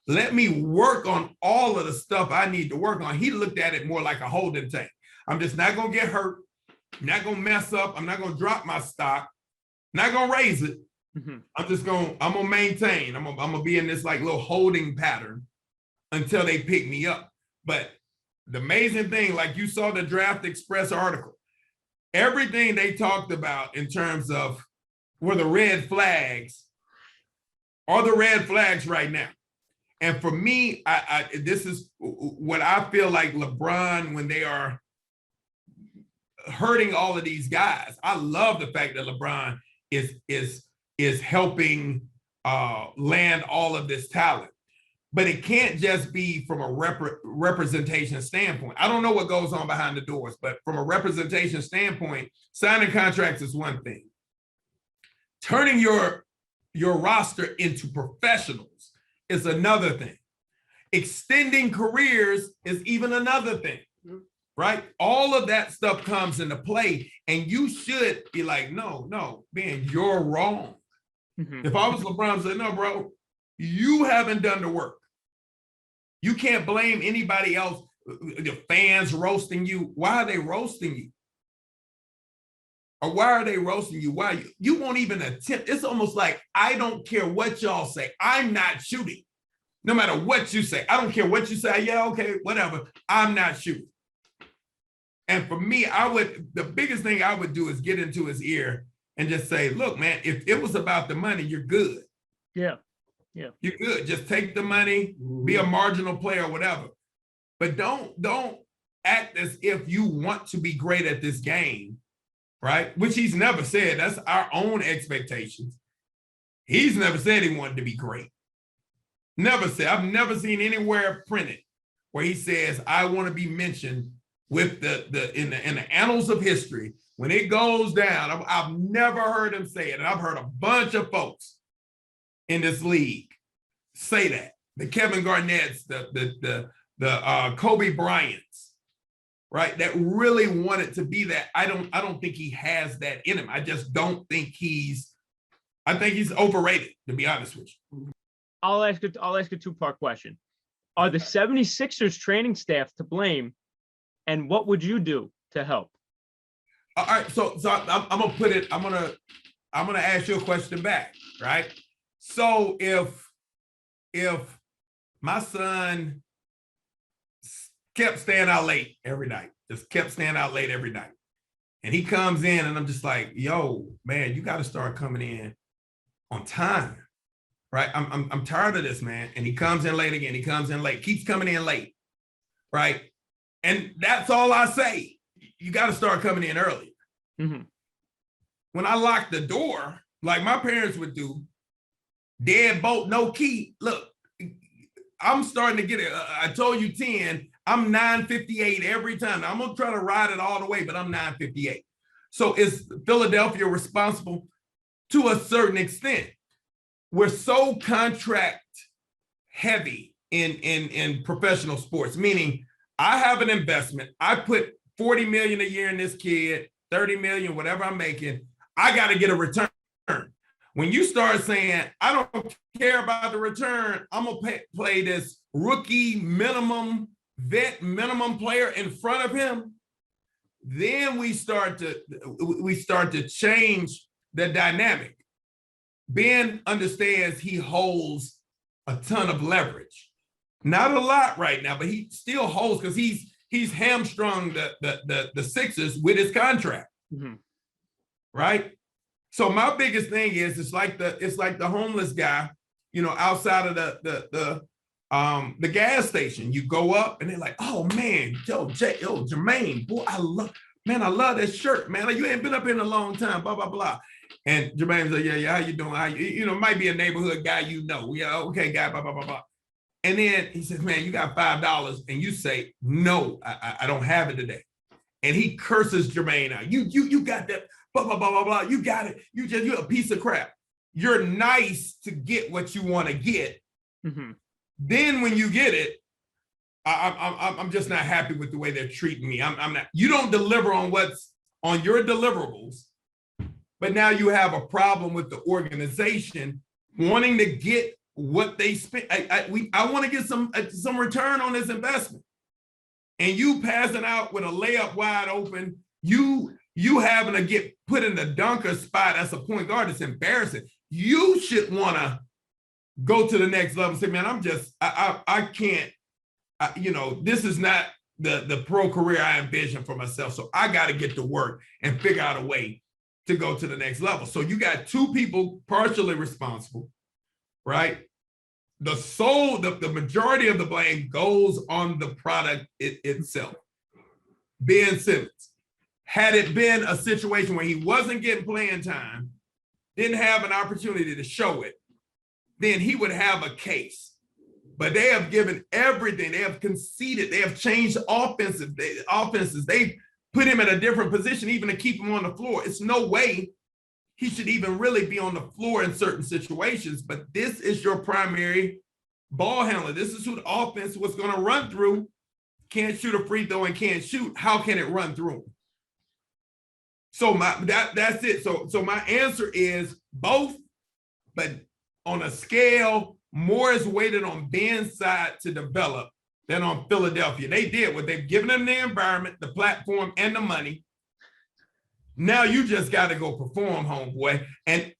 Let me work on all of the stuff I need to work on. He looked at it more like a holding tank. I'm just not going to get hurt. I'm not going to mess up. I'm not going to drop my stock. Not going to raise it, I'm gonna maintain. I'm gonna be in this like little holding pattern until they pick me up. But the amazing thing, like you saw the Draft Express article, everything they talked about in terms of were the red flags are the red flags right now. And for me, this is what I feel like LeBron, when they are hurting all of these guys, I love the fact that LeBron is helping land all of this talent. But it can't just be from a representation standpoint. I don't know what goes on behind the doors, but from a representation standpoint, signing contracts is one thing. Turning your roster into professionals is another thing. Extending careers is even another thing, right? All of that stuff comes into play, and you should be like, no, Ben, you're wrong. If I was LeBron, I'd say, no, bro, you haven't done the work. You can't blame anybody else. The fans roasting you. Why are they roasting you? Or why are they roasting you? Why you won't even attempt? It's almost like, I don't care what y'all say. I'm not shooting. No matter what you say. I don't care what you say. Yeah, okay, whatever. I'm not shooting. And for me, the biggest thing I would do is get into his ear and just say, look, man, if it was about the money, you're good. Yeah. You're good. Just take the money, be a marginal player or whatever. But don't act as if you want to be great at this game, right? Which he's never said. That's our own expectations. He's never said he wanted to be great. Never said. I've never seen anywhere printed where he says, I want to be mentioned with in the annals of history. When it goes down, I've never heard him say it. And I've heard a bunch of folks in this league say that. The Kevin Garnett's, the Kobe Bryant's, right? That really wanted to be that. I don't think he has that in him. I just don't think I think he's overrated, to be honest with you. I'll ask a two-part question. Are the 76ers training staff to blame? And what would you do to help? All right, so I'm gonna put it, I'm gonna ask you a question back, right? So if my son kept staying out late every night, and he comes in and I'm just like, yo, man, you got to start coming in on time, right? I'm tired of this, man. And he comes in late again. He comes in late, keeps coming in late, right? And that's all I say. You got to start coming in early. When I lock the door, like my parents would do, deadbolt, no key. Look, I'm starting to get it. I told you 10, I'm 9:58 every time. Now, I'm going to try to ride it all the way, but I'm 9:58. So is Philadelphia responsible? To a certain extent. We're so contract heavy in professional sports, meaning I have an investment. I put $40 million a year in this kid, 30 million, whatever I'm making. I got to get a return. When you start saying, I don't care about the return, I'm going to play this rookie minimum, vet minimum player in front of him, then we start to change the dynamic. Ben understands he holds a ton of leverage. Not a lot right now, but he still holds because he's hamstrung the Sixers with his contract. Right? So my biggest thing is it's like the homeless guy, outside of the gas station. You go up and they're like, oh man, Jermaine, boy, I love that shirt, man. Like, you ain't been up here in a long time, blah, blah, blah. And Jermaine's like, yeah, how you doing? Might be a neighborhood guy, Yeah, okay, guy, blah, blah, blah, blah. And then he says, man, you got $5. And you say, no, I don't have it today. And he curses Jermaine out. You got that, blah, blah, blah, blah, blah. You got it. You're a piece of crap. You're nice to get what you want to get. Then when you get it, I'm just not happy with the way they're treating me. I'm not. You don't deliver on what's on your deliverables, but now you have a problem with the organization wanting to get what they spent. I want to get some return on this investment, and you passing out with a layup wide open. You having to get put in the dunker spot as a point guard. It's embarrassing. you should want to go to the next level and say, man, I can't, this is not the pro career I envisioned for myself. So I got to get to work and figure out a way to go to the next level. So you got two people partially responsible, right? The majority of the blame goes on the product itself. Ben Simmons. Had it been a situation where he wasn't getting playing time, didn't have an opportunity to show it, then he would have a case. But they have given everything. They have conceded. They have changed offenses. They've put him in a different position even to keep him on the floor. It's no way he should even really be on the floor in certain situations. But this is your primary ball handler. This is who the offense was going to run through. Can't shoot a free throw and can't shoot. How can it run through him? So that's it. So my answer is both, but on a scale, more is weighted on Ben's side to develop than on Philadelphia. They did what they've given them the environment, the platform, and the money. Now you just got to go perform, homeboy. And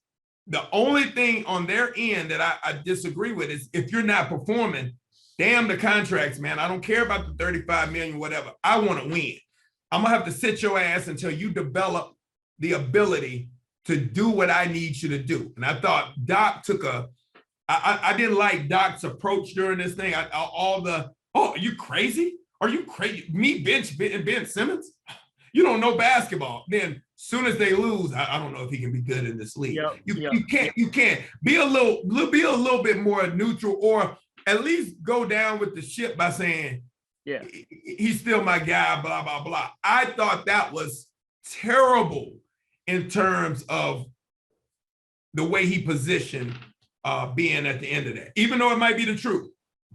the only thing on their end that I disagree with is if you're not performing, damn the contracts, man. I don't care about the 35 million, whatever. I want to win. I'm going to have to sit your ass until you develop the ability to do what I need you to do. And I thought Doc took I didn't like Doc's approach during this thing. Are you crazy? Are you crazy? Me bench Ben Simmons? You don't know basketball. Then soon as they lose, I don't know if he can be good in this league. You can't be a little bit more neutral, or at least go down with the ship by saying, yeah, he's still my guy, blah, blah, blah. I thought that was terrible in terms of the way he positioned being at the end of that, even though it might be the truth.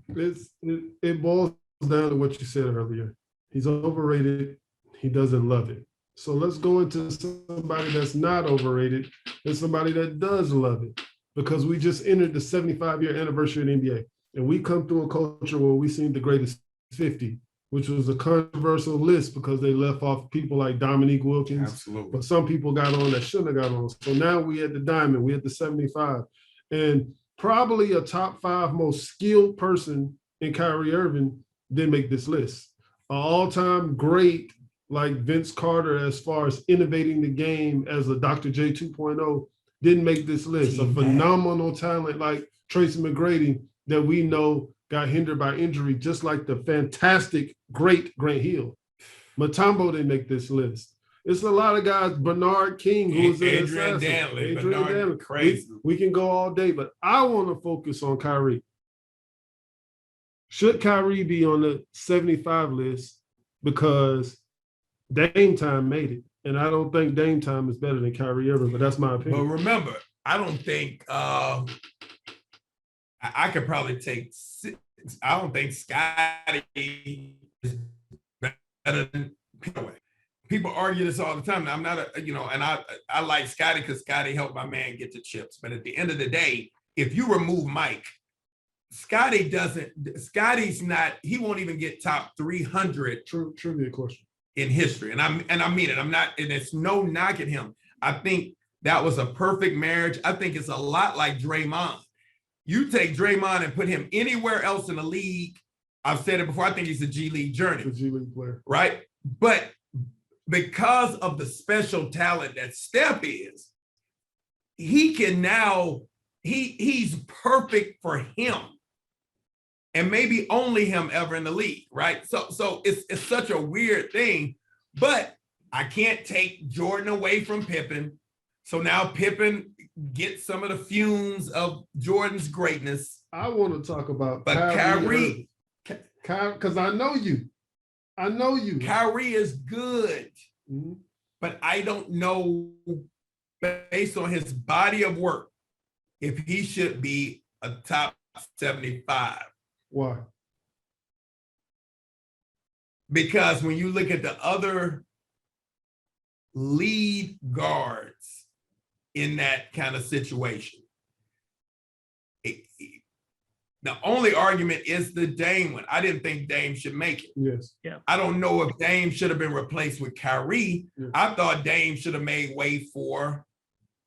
It boils down to what you said earlier. He's overrated. He doesn't love it. So let's go into somebody that's not overrated and somebody that does love it, because we just entered the 75-year anniversary of the NBA. And we come through a culture where we seen the greatest 50, which was a controversial list because they left off people like Dominique Wilkins. Absolutely. But some people got on that shouldn't have got on. So now we at the diamond, we at the 75. And probably a top 5 most skilled person in Kyrie Irving didn't make this list. An all-time great like Vince Carter, as far as innovating the game as a Dr. J 2.0, didn't make this list. A phenomenal talent like Tracy McGrady that we know got hindered by injury, just like the fantastic, great Grant Hill. Mutombo didn't make this list. It's a lot of guys, Bernard King, who's an assassin. Adrian Danley. Crazy. We can go all day, but I want to focus on Kyrie. Should Kyrie be on the 75 list? Because Dame Time made it. And I don't think Dame Time is better than Kyrie Irving, but that's my opinion. But remember, I don't think I could probably take 6. I don't think Scotty is better than Pitaway. People argue this all the time. Now, I'm not and I like Scotty because Scotty helped my man get the chips. But at the end of the day, if you remove Mike, Scotty's not, he won't even get top 300 trivia question in history. And I mean it. I'm not, and it's no knock at him. I think that was a perfect marriage. I think it's a lot like Draymond. You take Draymond and put him anywhere else in the league. I've said it before. I think he's a G League journey. A G League player. Right? But because of the special talent that Steph is, he can now, he's perfect for him. And maybe only him ever in the league, right? So it's such a weird thing, but I can't take Jordan away from Pippen. So now Pippen gets some of the fumes of Jordan's greatness. I want to talk about Kyrie, because I know you. Kyrie is good, but I don't know, based on his body of work, if he should be a top 75. Why? Because when you look at the other lead guards in that kind of situation, the only argument is the Dame one. I didn't think Dame should make it. Yes. Yeah. I don't know if Dame should have been replaced with Kyrie. Yes. I thought Dame should have made way for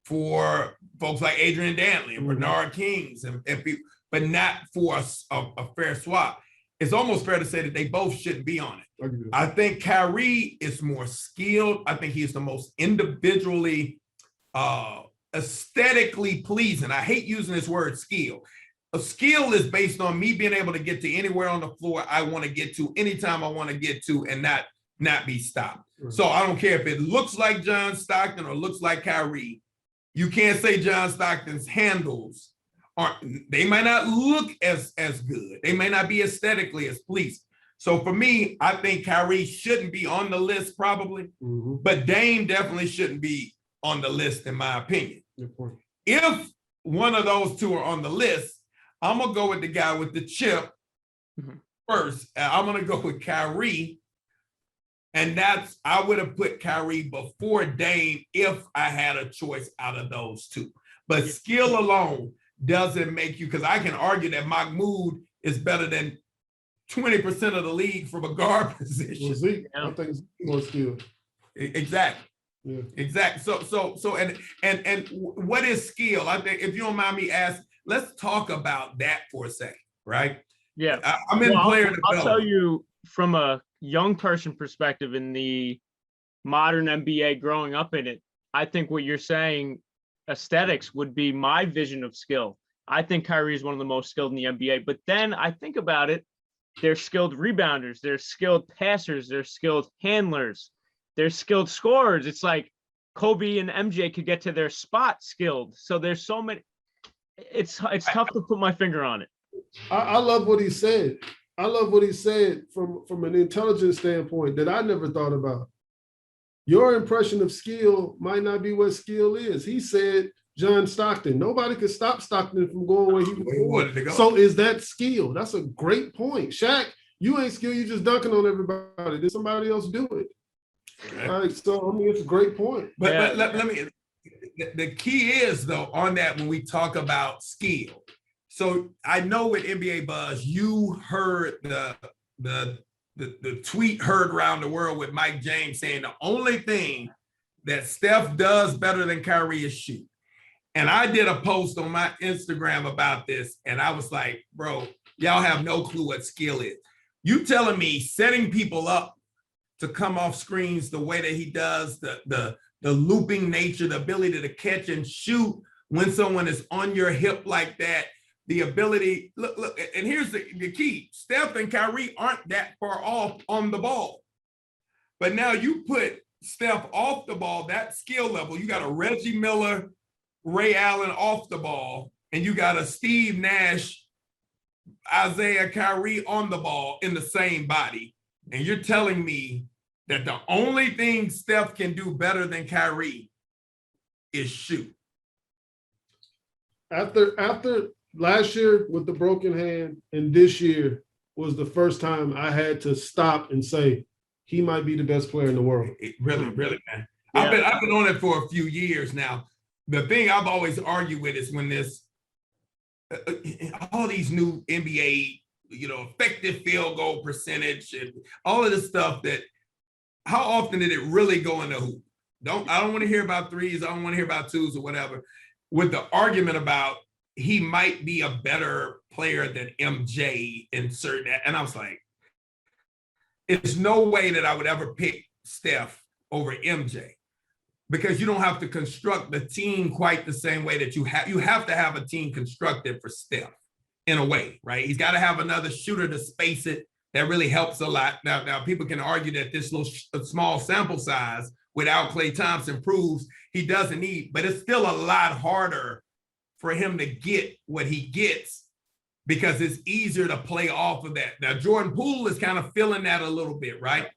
for folks like Adrian Dantley and Bernard Kings and people, but not for a fair swap. It's almost fair to say that they both shouldn't be on it. I think Kyrie is more skilled. I think he's the most individually, aesthetically pleasing. I hate using this word skill. A skill is based on me being able to get to anywhere on the floor I want to get to, anytime I want to get to, and not be stopped. So I don't care if it looks like John Stockton or looks like Kyrie. You can't say John Stockton's handles they might not look as good. They may not be aesthetically as pleasing. So for me, I think Kyrie shouldn't be on the list probably, but Dame definitely shouldn't be on the list in my opinion. If one of those two are on the list, I'm gonna go with the guy with the chip first. I'm gonna go with Kyrie. And I would have put Kyrie before Dame if I had a choice out of those two. But skill alone doesn't make you, because I can argue that Mahmoud is better than 20% of the league from a guard position. Well, Zeke, I think it's more skill. Exactly. Yeah. Exactly. So and what is skill? I think if you don't mind me asking, let's talk about that for a second, right? Yeah. I'm in player development. I'll tell you from a young person perspective in the modern NBA, growing up in it, I think what you're saying, aesthetics would be my vision of skill. I think Kyrie is one of the most skilled in the NBA, but then I think about it, they're skilled rebounders, they're skilled passers, they're skilled handlers, they're skilled scorers. It's like Kobe and MJ could get to their spot skilled. So there's so many, it's tough to put my finger on it. I love what he said. I love what he said from an intelligence standpoint that I never thought about. Your impression of skill might not be what skill is. He said John Stockton. Nobody could stop Stockton from going where he wanted to go. So is that skill? That's a great point. Shaq, you ain't skilled, you just dunking on everybody. Did somebody else do it? Okay. All right, so I mean, it's a great point. But let me, the key is though, on that when we talk about skill. So I know with NBA Buzz, you heard the tweet heard around the world with Mike James saying the only thing that Steph does better than Kyrie is shoot. And I did a post on my Instagram about this, and I was like, bro, y'all have no clue what skill is. You telling me setting people up to come off screens the way that he does, the looping nature, the ability to catch and shoot when someone is on your hip like that, the ability, look, and here's the key. Steph and Kyrie aren't that far off on the ball. But now you put Steph off the ball, that skill level, you got a Reggie Miller, Ray Allen off the ball, and you got a Steve Nash, Isaiah Kyrie on the ball in the same body. And you're telling me that the only thing Steph can do better than Kyrie is shoot. After last year with the broken hand and this year was the first time I had to stop and say, he might be the best player in the world. Really, man. Yeah. I've been on it for a few years now. The thing I've always argued with is when this, all these new NBA, effective field goal percentage and all of this stuff that, how often did it really go in the hoop? I don't want to hear about threes. I don't want to hear about twos or whatever. With the argument about he might be a better player than MJ in certain, and I was like, it's no way that I would ever pick Steph over MJ because you don't have to construct the team quite the same way that you have to have a team constructed for Steph in a way, right? He's got to have another shooter to space it. That really helps a lot. Now people can argue that this little small sample size without Klay Thompson proves he doesn't need, but it's still a lot harder for him to get what he gets because it's easier to play off of that. Now, Jordan Poole is kind of feeling that a little bit, right?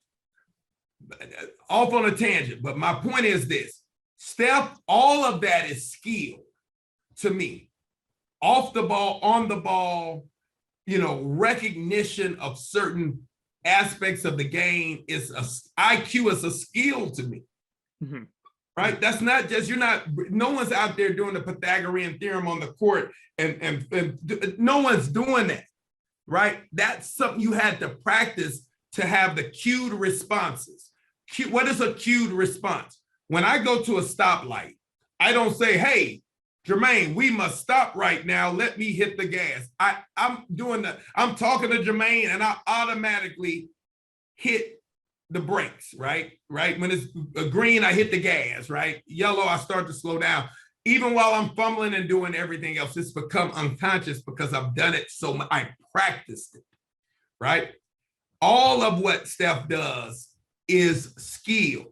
Off on a tangent, but my point is this. Steph, all of that is skill to me. Off the ball, on the ball, recognition of certain aspects of the game is IQ is a skill to me. Mm-hmm. Right? That's not just, no one's out there doing the Pythagorean theorem on the court and no one's doing that, right? That's something you had to practice to have the cued responses. What is a cued response? When I go to a stoplight, I don't say, hey, Jermaine, we must stop right now. Let me hit the gas. I'm talking to Jermaine and I automatically hit the brakes, right? When it's green, I hit the gas, right? Yellow, I start to slow down. Even while I'm fumbling and doing everything else, it's become unconscious because I've done it so much. I practiced it, right? All of what Steph does is skill.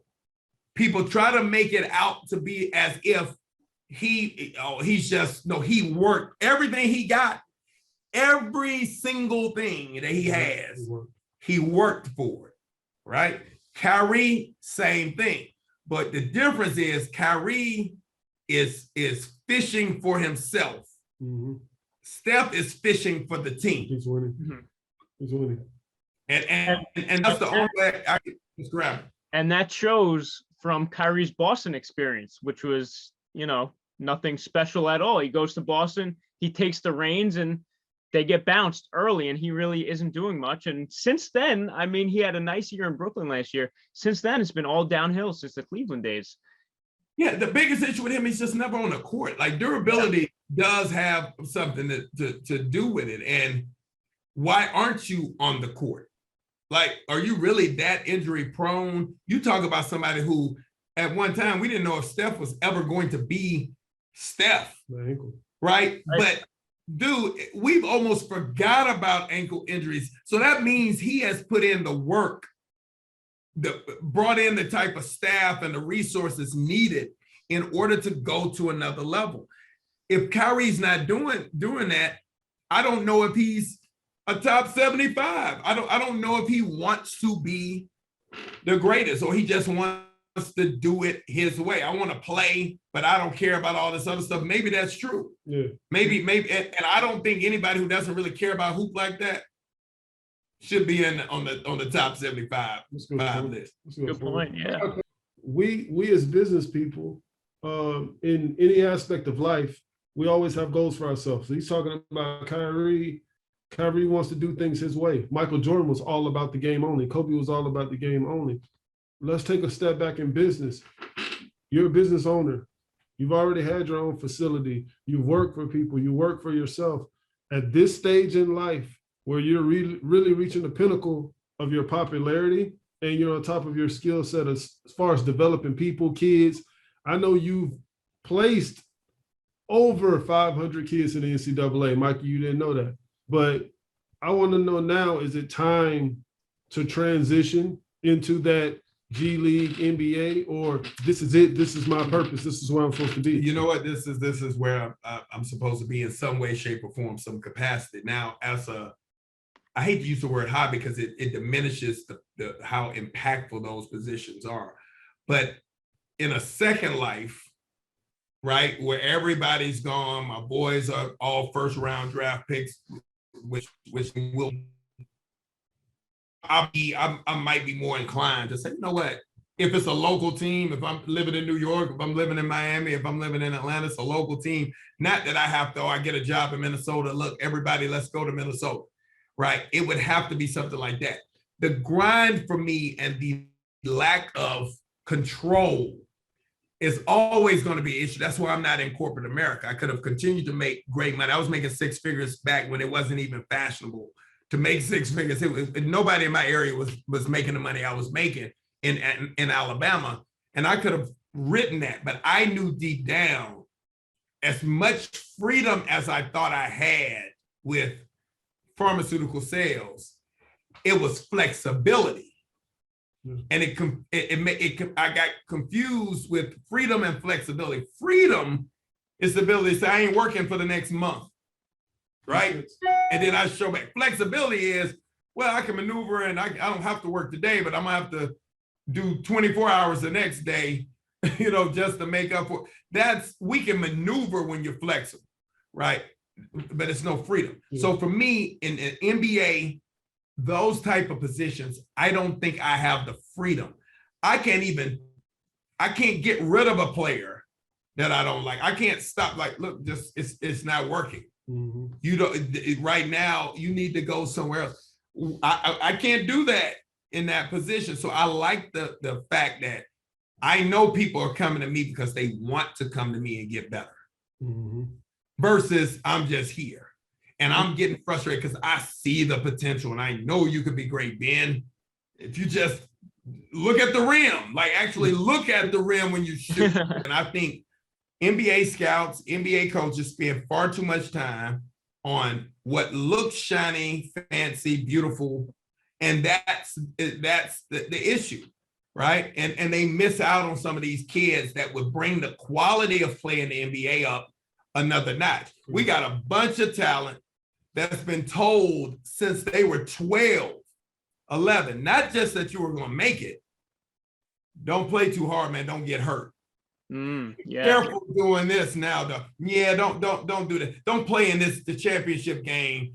People try to make it out to be as if he worked everything he got, every single thing that he has, he worked for it, right? Kyrie, same thing. But the difference is Kyrie is fishing for himself. Mm-hmm. Steph is fishing for the team. He's winning. Mm-hmm. He's winning. And that's the only way I can describe it. And that shows from Kyrie's Boston experience, which was, nothing special at all. He goes to Boston, he takes the reins, and they get bounced early, and he really isn't doing much. And since then, he had a nice year in Brooklyn last year. Since then, it's been all downhill since the Cleveland days. Yeah, the biggest issue with him is just never on the court. Like, durability does have something to do with it. And why aren't you on the court? Like, are you really that injury prone? You talk about somebody who, at one time, we didn't know if Steph was ever going to be Steph, right? But dude, we've almost forgot about ankle injuries. So that means he has put in the work, brought in the type of staff and the resources needed in order to go to another level. If Kyrie's not doing that, I don't know if he's a top 75. I don't know if he wants to be the greatest or he just wants to do it his way. I want to play, but I don't care about all this other stuff. Maybe that's true. Yeah. Maybe, and I don't think anybody who doesn't really care about hoop like that should be on the top 75 list. Good point. Yeah. We as business people, in any aspect of life, we always have goals for ourselves. So he's talking about Kyrie. Kyrie wants to do things his way. Michael Jordan was all about the game only. Kobe was all about the game only. Let's take a step back in business. You're a business owner. You've already had your own facility. You work for people. You work for yourself. At this stage in life, where you're really reaching the pinnacle of your popularity and you're on top of your skill set as far as developing people, kids. I know you've placed over 500 kids in the NCAA. Mikey, you didn't know that. But I want to know now, is it time to transition into that G League, NBA, or this is it, this is my purpose, this is where I'm supposed to be? You know what, this is where I'm supposed to be in some way, shape, or form, some capacity. Now, I hate to use the word high because it diminishes the how impactful those positions are. But in a second life, right, where everybody's gone, my boys are all first round draft picks, which will I might be more inclined to say, you know what, if it's a local team, if I'm living in New York, if I'm living in Miami, if I'm living in Atlanta, it's a local team. Not that I get a job in Minnesota. Look, everybody, let's go to Minnesota, right? It would have to be something like that. The grind for me and the lack of control is always going to be an issue. That's why I'm not in corporate America. I could have continued to make great money. I was making six figures back when it wasn't even fashionable to make six figures. Nobody in my area was making the money I was making in Alabama. And I could have written that, but I knew deep down, as much freedom as I thought I had with pharmaceutical sales, it was flexibility. And I got confused with freedom and flexibility. Freedom is the ability to say, I ain't working for the next month, right? And then I show back. Flexibility is, well, I can maneuver and I don't have to work today, but I'm gonna have to do 24 hours the next day, just to make up for. We can maneuver when you're flexible, right? But it's no freedom. Yeah. So for me, in an NBA, those type of positions, I don't think I have the freedom. I can't get rid of a player that I don't like. I can't stop, like, look, it's not working. Mm-hmm. Right now, you need to go somewhere else. I can't do that in that position. So I like the fact that I know people are coming to me because they want to come to me and get better. Mm-hmm. Versus I'm just here. And I'm getting frustrated because I see the potential and I know you could be great, Ben. If you just look at the rim, like actually look at the rim when you shoot. And I think NBA scouts, NBA coaches spend far too much time on what looks shiny, fancy, beautiful. And that's the issue, right? And they miss out on some of these kids that would bring the quality of play in the NBA up another notch. We got a bunch of talent that's been told since they were 12, 11, not just that you were going to make it. Don't play too hard, man. Don't get hurt. Yeah. Careful doing this now, though. Yeah, don't do that. Don't play in the championship game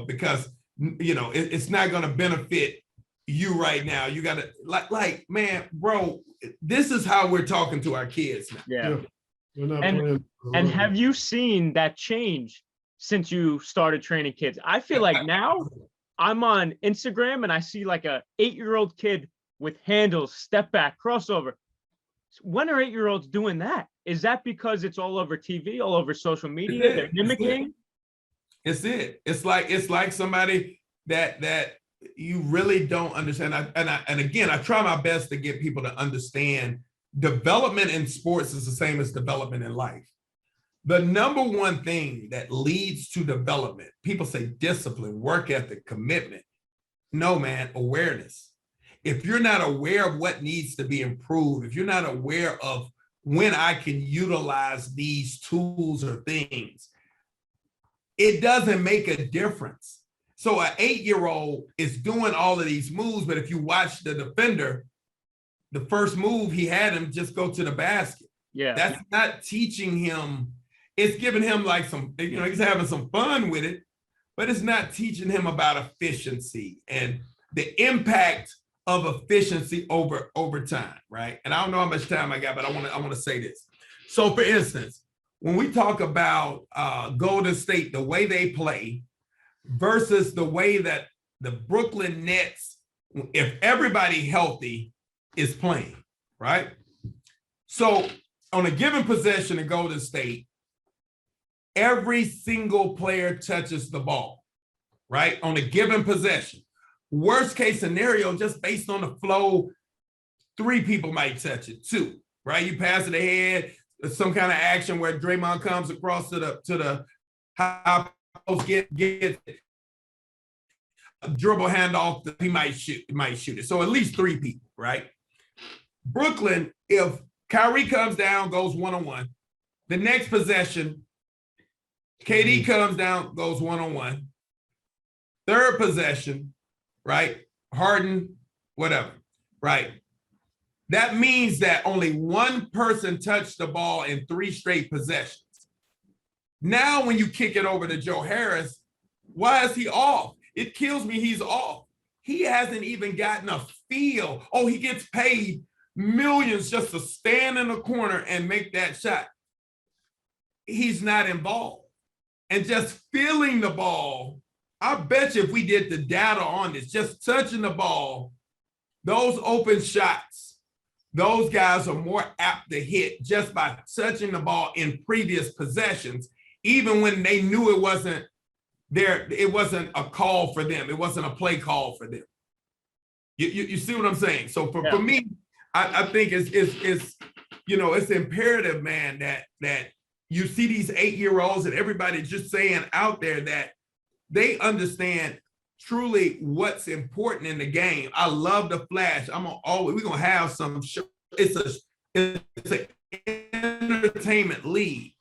because it's not going to benefit you right now. You got to like, man, bro. This is how we're talking to our kids now. Yeah. And have you seen that change since you started training kids? I feel like now I'm on Instagram and I see like a 8-year-old kid with handles, step back, crossover. When are 8-year-olds doing that? Is that because it's all over TV, all over social media? They're mimicking? It's it. It's like somebody that you really don't understand. And again, I try my best to get people to understand development in sports is the same as development in life. The number one thing that leads to development, people say discipline, work ethic, commitment. No, man, awareness. If you're not aware of what needs to be improved, if you're not aware of when I can utilize these tools or things, it doesn't make a difference. So an 8-year-old is doing all of these moves, but if you watch the defender, the first move he had him just go to the basket. Yeah. That's not teaching him. It's giving him like some, he's having some fun with it, but it's not teaching him about efficiency and the impact of efficiency over time, right? And I don't know how much time I got, but I want to say this. So for instance, when we talk about Golden State, the way they play versus the way that the Brooklyn Nets, if everybody healthy, is playing, right? So on a given possession in Golden State, every single player touches the ball, right? On a given possession. Worst case scenario, just based on the flow, 3 people might touch it, 2, right? You pass it ahead, some kind of action where Draymond comes across to the high post, get a dribble handoff, he might shoot it. So at least 3 people, right? Brooklyn, if Kyrie comes down, goes 1-on-1, the next possession, KD comes down, goes 1-on-1, third possession, right? Harden, whatever, right? That means that only one person touched the ball in 3 straight possessions. Now, when you kick it over to Joe Harris, why is he off? It kills me he's off. He hasn't even gotten a feel. Oh, he gets paid millions just to stand in the corner and make that shot. He's not involved. And just feeling the ball, I bet you if we did the data on this, just touching the ball, those open shots, those guys are more apt to hit just by touching the ball in previous possessions, even when they knew it wasn't there, it wasn't a call for them. It wasn't a play call for them. You see what I'm saying? So for me, I think it's imperative, man, that you see these 8-year-olds and everybody just saying out there that they understand truly what's important in the game. I love the flash. We're gonna have some show. It's an entertainment league,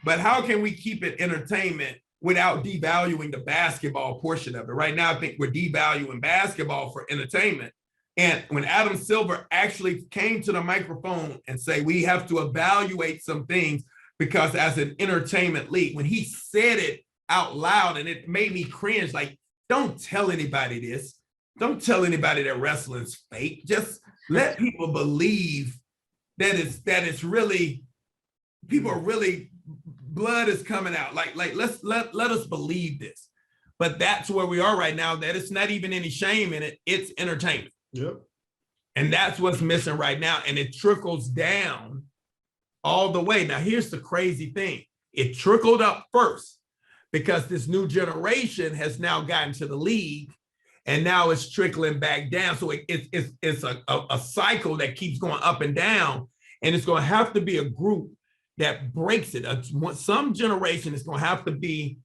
but how can we keep it entertainment without devaluing the basketball portion of it? Right now, I think we're devaluing basketball for entertainment. And when Adam Silver actually came to the microphone and say, we have to evaluate some things because as an entertainment league, when he said it out loud and it made me cringe, like, don't tell anybody this. Don't tell anybody that wrestling's fake. Just let people believe that it's really, people are really, blood is coming out. Like let us believe this. But that's where we are right now, that it's not even any shame in it. It's entertainment. Yep. And that's what's missing right now. And it trickles down all the way. Now, here's the crazy thing. It trickled up first because this new generation has now gotten to the league, and now it's trickling back down. So it's a cycle that keeps going up and down, and it's going to have to be a group that breaks it. Some generation is going to have to be,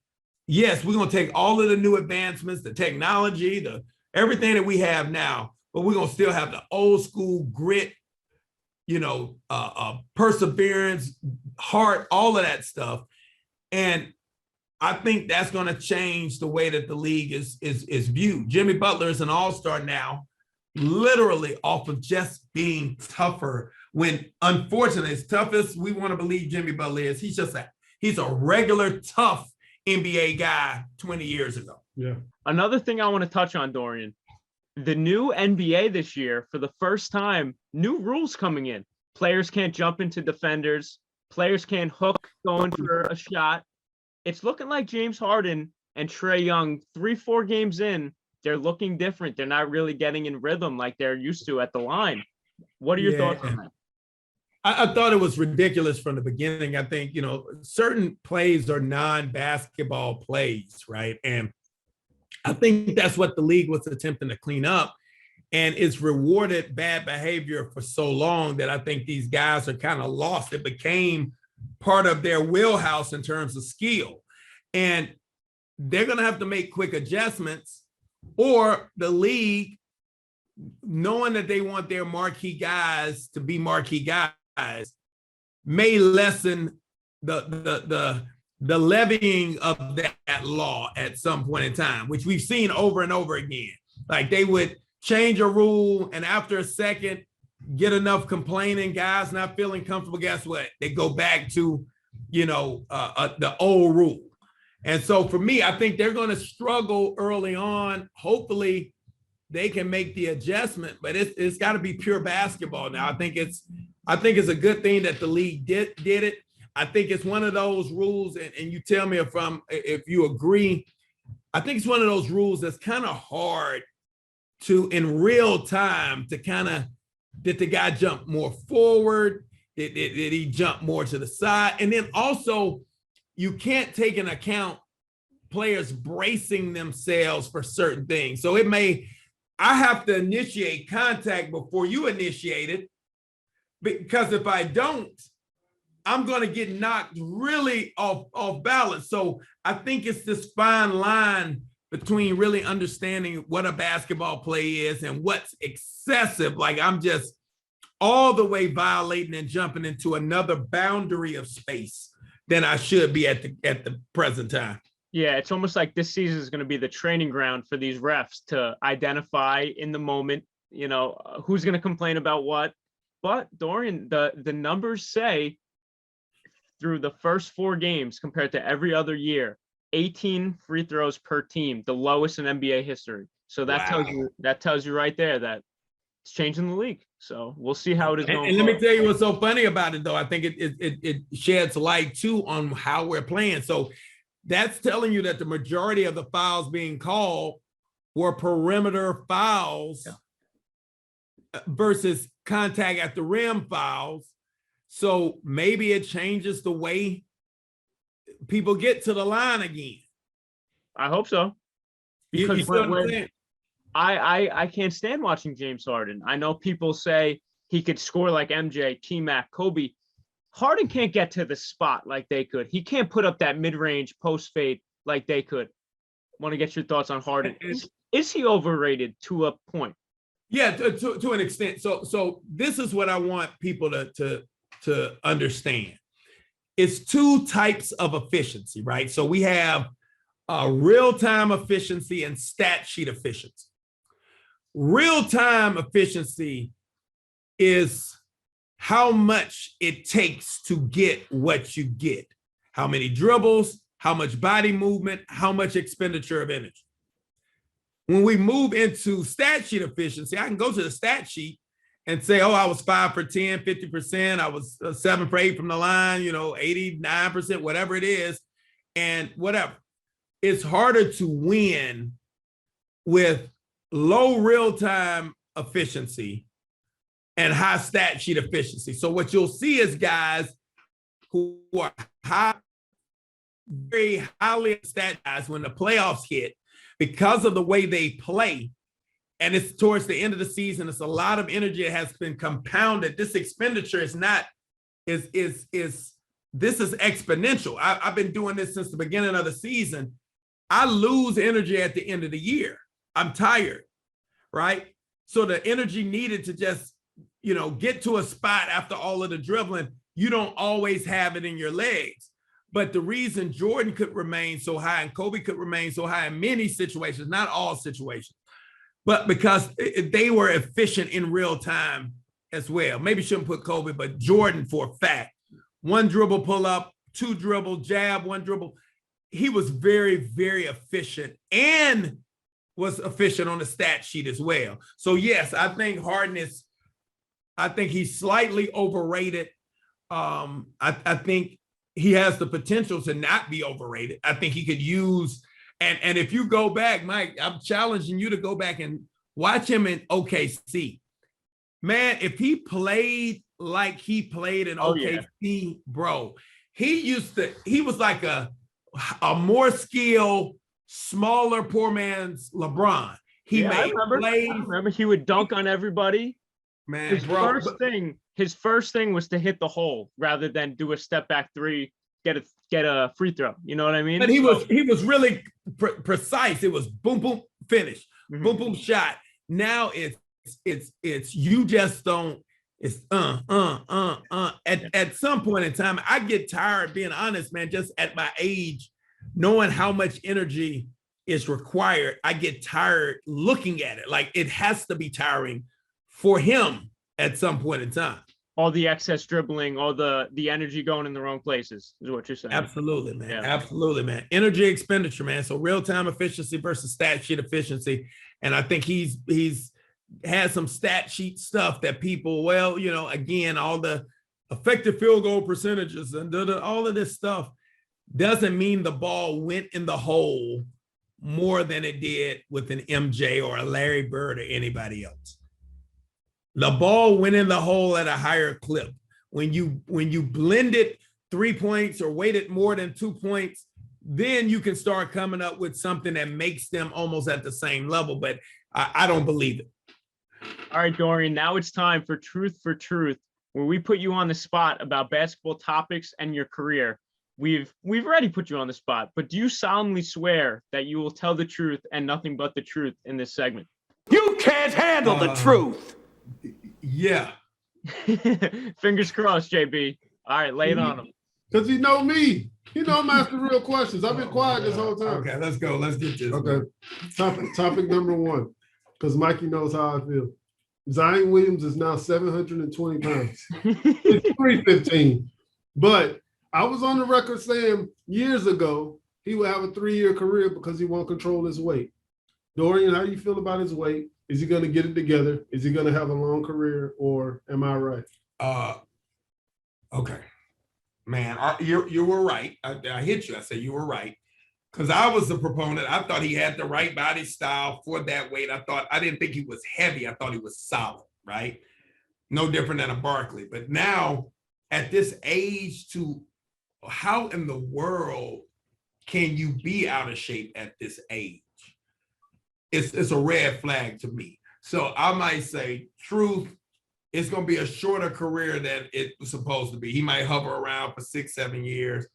yes, we're going to take all of the new advancements, the technology, everything that we have now, but we're going to still have the old school grit, perseverance, heart, all of that stuff. And I think that's going to change the way that the league is viewed. Jimmy Butler is an all-star now, literally off of just being tougher. When unfortunately, as tough as we want to believe Jimmy Butler is, he's a regular tough NBA guy 20 years ago. Yeah. Another thing I want to touch on, Dorian, the new NBA this year, for the first time, new rules coming in. Players can't jump into defenders. Players can't hook going for a shot. It's looking like James Harden and Trae Young, 3-4 games in, they're looking different. They're not really getting in rhythm like they're used to at the line. What are your thoughts on that? I thought it was ridiculous from the beginning. I think, certain plays are non-basketball plays, right? And I think that's what the league was attempting to clean up. And it's rewarded bad behavior for so long that I think these guys are kind of lost. It became part of their wheelhouse in terms of skill. And they're going to have to make quick adjustments, or the league, knowing that they want their marquee guys to be marquee guys, may lessen the levying of that law at some point in time, which we've seen over and over again. Like they would change a rule, and after a second, get enough complaining guys not feeling comfortable. Guess what? They go back to, the old rule. And so for me, I think they're going to struggle early on. Hopefully they can make the adjustment, but it's got to be pure basketball now. I think it's a good thing that the league did it. I think it's one of those rules, and you tell me if you agree. I think it's one of those rules that's kind of hard to, in real time, to kind of, did the guy jump more forward? Did he jump more to the side? And then also, you can't take into account players bracing themselves for certain things. So I have to initiate contact before you initiate it, because if I don't, I'm going to get knocked really off balance. So I think it's this fine line between really understanding what a basketball play is and what's excessive. Like I'm just all the way violating and jumping into another boundary of space than I should be at the present time. Yeah, it's almost like this season is going to be the training ground for these refs to identify in the moment, who's going to complain about what. But Dorian, the numbers say through the first 4 games compared to every other year, 18 free throws per team, the lowest in NBA history. So that tells you right there that it's changing the league. So we'll see how it is going. And let me tell you what's so funny about it, though. I think it sheds light too on how we're playing. So that's telling you that the majority of the fouls being called were perimeter fouls versus contact at the rim fouls. So maybe it changes the way people get to the line again. I hope so. Because you I can't stand watching James Harden. I know people say he could score like MJ, T-Mac, Kobe. Harden can't get to the spot like they could. He can't put up that mid-range post fade like they could. Want to get your thoughts on Harden. Is he overrated to a point? Yeah, to an extent. So this is what I want people to understand. It's 2 types of efficiency, right? So we have real-time efficiency and stat sheet efficiency. Real-time efficiency is how much it takes to get what you get. How many dribbles, how much body movement, how much expenditure of energy. When we move into stat sheet efficiency, I can go to the stat sheet and say, I was 5 for 10, 50%. I was 7 for 8 from the line, 89%, whatever it is, and whatever. It's harder to win with low real-time efficiency and high stat sheet efficiency. So what you'll see is guys who are very highly stat guys when the playoffs hit, because of the way they play, and it's towards the end of the season, it's a lot of energy that has been compounded. This expenditure is not, this is exponential. I've been doing this since the beginning of the season. I lose energy at the end of the year. I'm tired, right? So the energy needed to just, get to a spot after all of the dribbling, you don't always have it in your legs. But the reason Jordan could remain so high and Kobe could remain so high in many situations, not all situations, but because they were efficient in real time as well. Maybe shouldn't put Kobe, but Jordan for a fact. One dribble pull up, two dribble, jab, one dribble. He was very, very efficient and was efficient on the stat sheet as well. So yes, I think Harden he's slightly overrated. I think he has the potential to not be overrated. I think he could use, and if you go back, Mike, I'm challenging you to go back and watch him in OKC. Man, if he played like he played in OKC, bro, he was like a more skilled, smaller, poor man's LeBron. I remember he would dunk on everybody. Man, his first thing was to hit the hole rather than do a step back three, get a free throw. You know what I mean? But he was really precise. It was boom, boom, finish, boom, boom, shot. Now it's you just don't. It's At some point in time, I get tired, being honest, man, just at my age, knowing how much energy is required, I get tired looking at it. Like, it has to be tiring for him at some point in time. All the excess dribbling, all the energy going in the wrong places is what you're saying. Absolutely, man. Yeah. Absolutely, man. Energy expenditure, man. So real-time efficiency versus stat sheet efficiency. And I think he's has some stat sheet stuff that people, again, all the effective field goal percentages and all of this stuff doesn't mean the ball went in the hole more than it did with an MJ or a Larry Bird or anybody else. The ball went in the hole at a higher clip. When you blended 3 points or weighted more than 2 points, then you can start coming up with something that makes them almost at the same level. But I don't believe it. All right, Dorian, now it's time for Truth for Truth, where we put you on the spot about basketball topics and your career. We've already put you on the spot, but do you solemnly swear that you will tell the truth and nothing but the truth in this segment? You can't handle the truth. Yeah. Fingers crossed, JB. All right, lay it on him. Because he know me. He know I'm asking real questions. I've been quiet this whole time. Okay, let's go. Let's get this. Okay. Topic number one, because Mikey knows how I feel. Zion Williams is now 720 pounds. It's 315. But I was on the record saying years ago he would have a 3-year career because he won't control his weight. Dorian, how do you feel about his weight? Is he going to get it together? Is he going to have a long career, or am I right? Okay. Man, you were right. I hit you. I said you were right. Because I was the proponent. I thought he had the right body style for that weight. I didn't think he was heavy. I thought he was solid, right? No different than a Barkley. But now, at this age, how in the world can you be out of shape at this age? It's a red flag to me. So I might say, truth, it's going to be a shorter career than it was supposed to be. He might hover around for 6-7 years,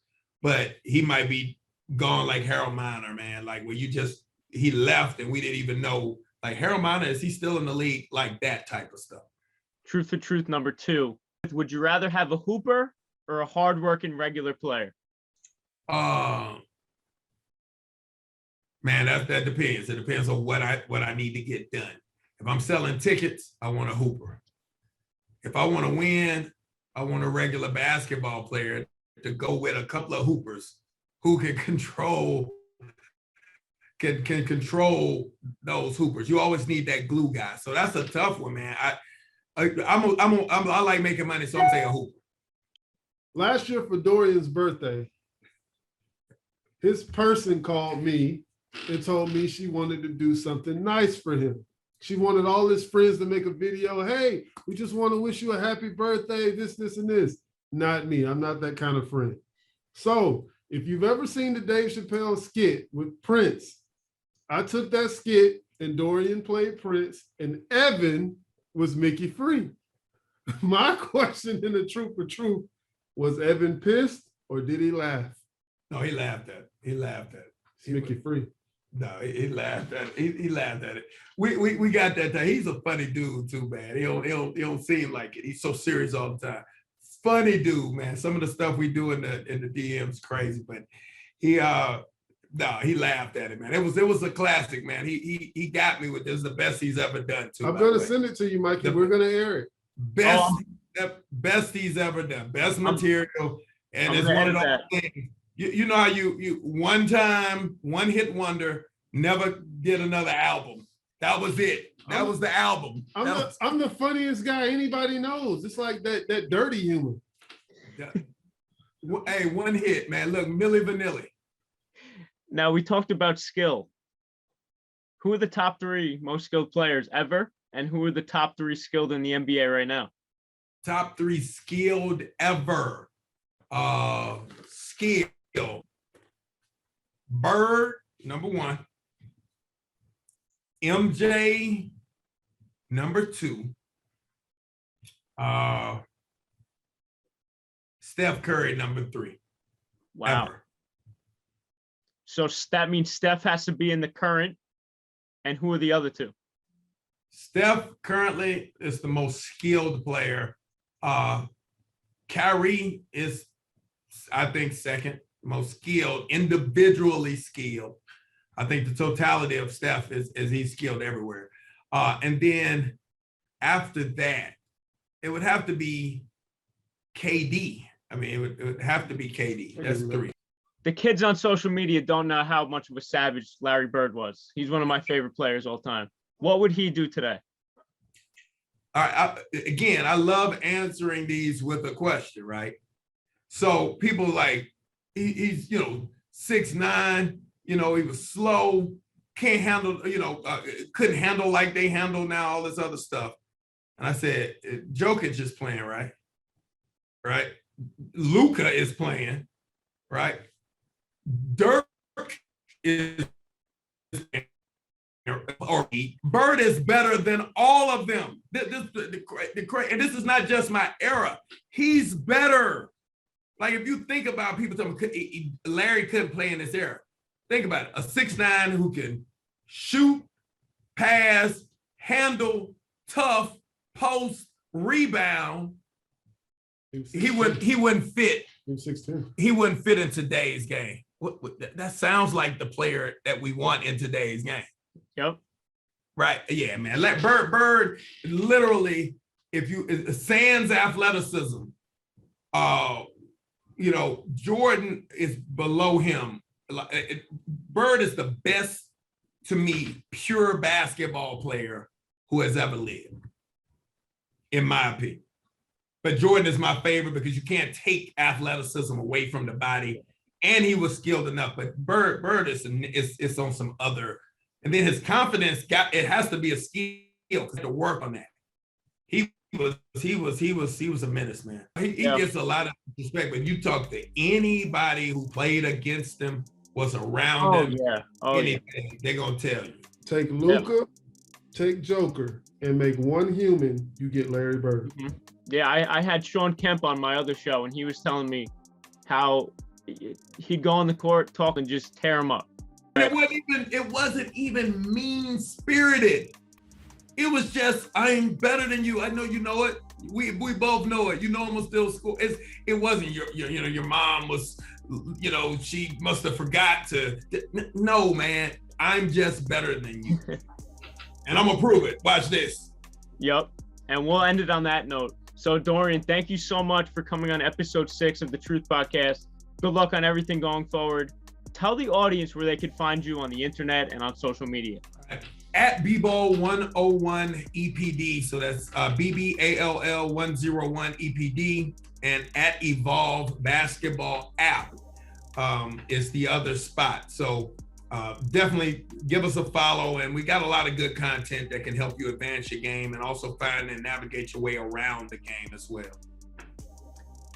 but he might be gone like Harold Miner, man. Like, where he left and we didn't even know. Like, Harold Miner, is he still in the league? Like, that type of stuff. Truth for truth number 2. Would you rather have a hooper or a hardworking regular player? Man, that depends. It depends on what I need to get done. If I'm selling tickets, I want a hooper. If I want to win, I want a regular basketball player to go with a couple of hoopers who can control those hoopers. You always need that glue guy. So that's a tough one, man. I like making money, so I'm saying a hooper. Last year for Dorian's birthday, his person called me and told me she wanted to do something nice for him. She wanted all his friends to make a video. Hey, we just want to wish you a happy birthday, this, and this. Not me. I'm not that kind of friend. So if you've ever seen the Dave Chappelle skit with Prince, I took that skit and Dorian played Prince and Evan was Mickey Free. My question in the Truth for Truth, was Evan pissed or did he laugh? No, he laughed at it. He laughed at it. Mickey Free. No, he laughed at it. He laughed at it. We got that time. He's a funny dude too, man. He don't seem like it. He's so serious all the time. Funny dude, man. Some of the stuff we do in the DM's crazy, but he laughed at it, man. It was a classic, man. He got me with this. The best he's ever done too. I'm gonna send it to you, Mikey. We're gonna air it. Best he's ever done. Best material, and it's one of those things. You know how you one hit wonder, never did another album. That was it. That was the album. I'm the funniest guy anybody knows. It's like that dirty humor. Yeah. Hey, one hit, man. Look, Milli Vanilli. Now we talked about skill. Who are the top 3 most skilled players ever? And who are the top 3 skilled in the NBA right now? Top 3 skilled ever. Skill. Bird, number 1. MJ, number 2. Steph Curry, number 3. Wow. Ever. So that means Steph has to be in the current. And who are the other 2? Steph currently is the most skilled player. Kyrie is, I think, second most skilled, individually skilled. I think the totality of Steph is he's skilled everywhere. And then after that, it would have to be KD. I mean, it would have to be KD. That's 3. The kids on social media don't know how much of a savage Larry Bird was. He's one of my favorite players all time. What would he do today? All right. Again, I love answering these with a question, right? So people like, he's 6'9", he was slow, can't handle, couldn't handle like they handle now, all this other stuff. And I said, Jokic is playing, right? Right? Luka is playing, right? Dirk is, or Bird is better than all of them. And this is not just my era. He's better. Like if you think about people talking, Larry couldn't play in this era. Think about it. A 6'9" who can shoot, pass, handle, tough, post, rebound. He wouldn't fit. He wouldn't fit in today's game. That sounds like the player that we want in today's game. Yep. Right. Yeah, man. Let Bird literally, sans athleticism, Jordan is below him. Bird is the best, to me, pure basketball player who has ever lived, in my opinion. But Jordan is my favorite because you can't take athleticism away from the body, and he was skilled enough. But Bird is on some other, and then his confidence it has to be a skill to work on that. He was a menace, man. He gets a lot of respect, but you talk to anybody who played against him, was around him, they're gonna tell you. Take Luka, take Joker, and make one human, you get Larry Bird. Mm-hmm. Yeah, I had Sean Kemp on my other show, and he was telling me how he'd go on the court, talk, and just tear him up. It wasn't even mean-spirited. It was just, I'm better than you. I know you know it. We both know it. You know I'm gonna still score. It wasn't your mom was, she must have forgot to. No, man, I'm just better than you. And I'm gonna prove it. Watch this. Yep. And we'll end it on that note. So Dorian, thank you so much for coming on episode 6 of the Truth Podcast. Good luck on everything going forward. Tell the audience where they could find you on the internet and on social media. At bball101 EPD, so that's BBALL 101 EPD, and at Evolve Basketball App is the other spot. So definitely give us a follow, and we got a lot of good content that can help you advance your game and also find and navigate your way around the game as well.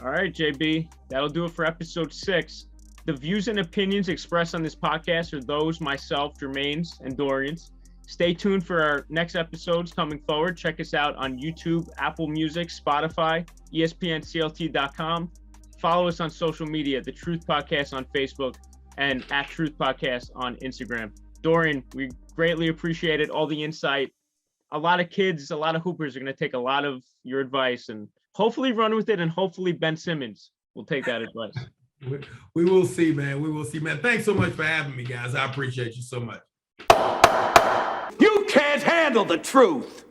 All right, JB, that'll do it for episode 6. The views and opinions expressed on this podcast are those myself, Jermaine's, and Dorian's. Stay tuned for our next episodes coming forward. Check us out on YouTube, Apple Music, Spotify, ESPNCLT.com. Follow us on social media, The Truth Podcast on Facebook, and @Truth Podcast on Instagram. Dorian, we greatly appreciated all the insight. A lot of kids, a lot of hoopers are going to take a lot of your advice and hopefully run with it, and hopefully Ben Simmons will take that advice. We will see, man. We will see, man. Thanks so much for having me, guys. I appreciate you so much. You can't handle the truth.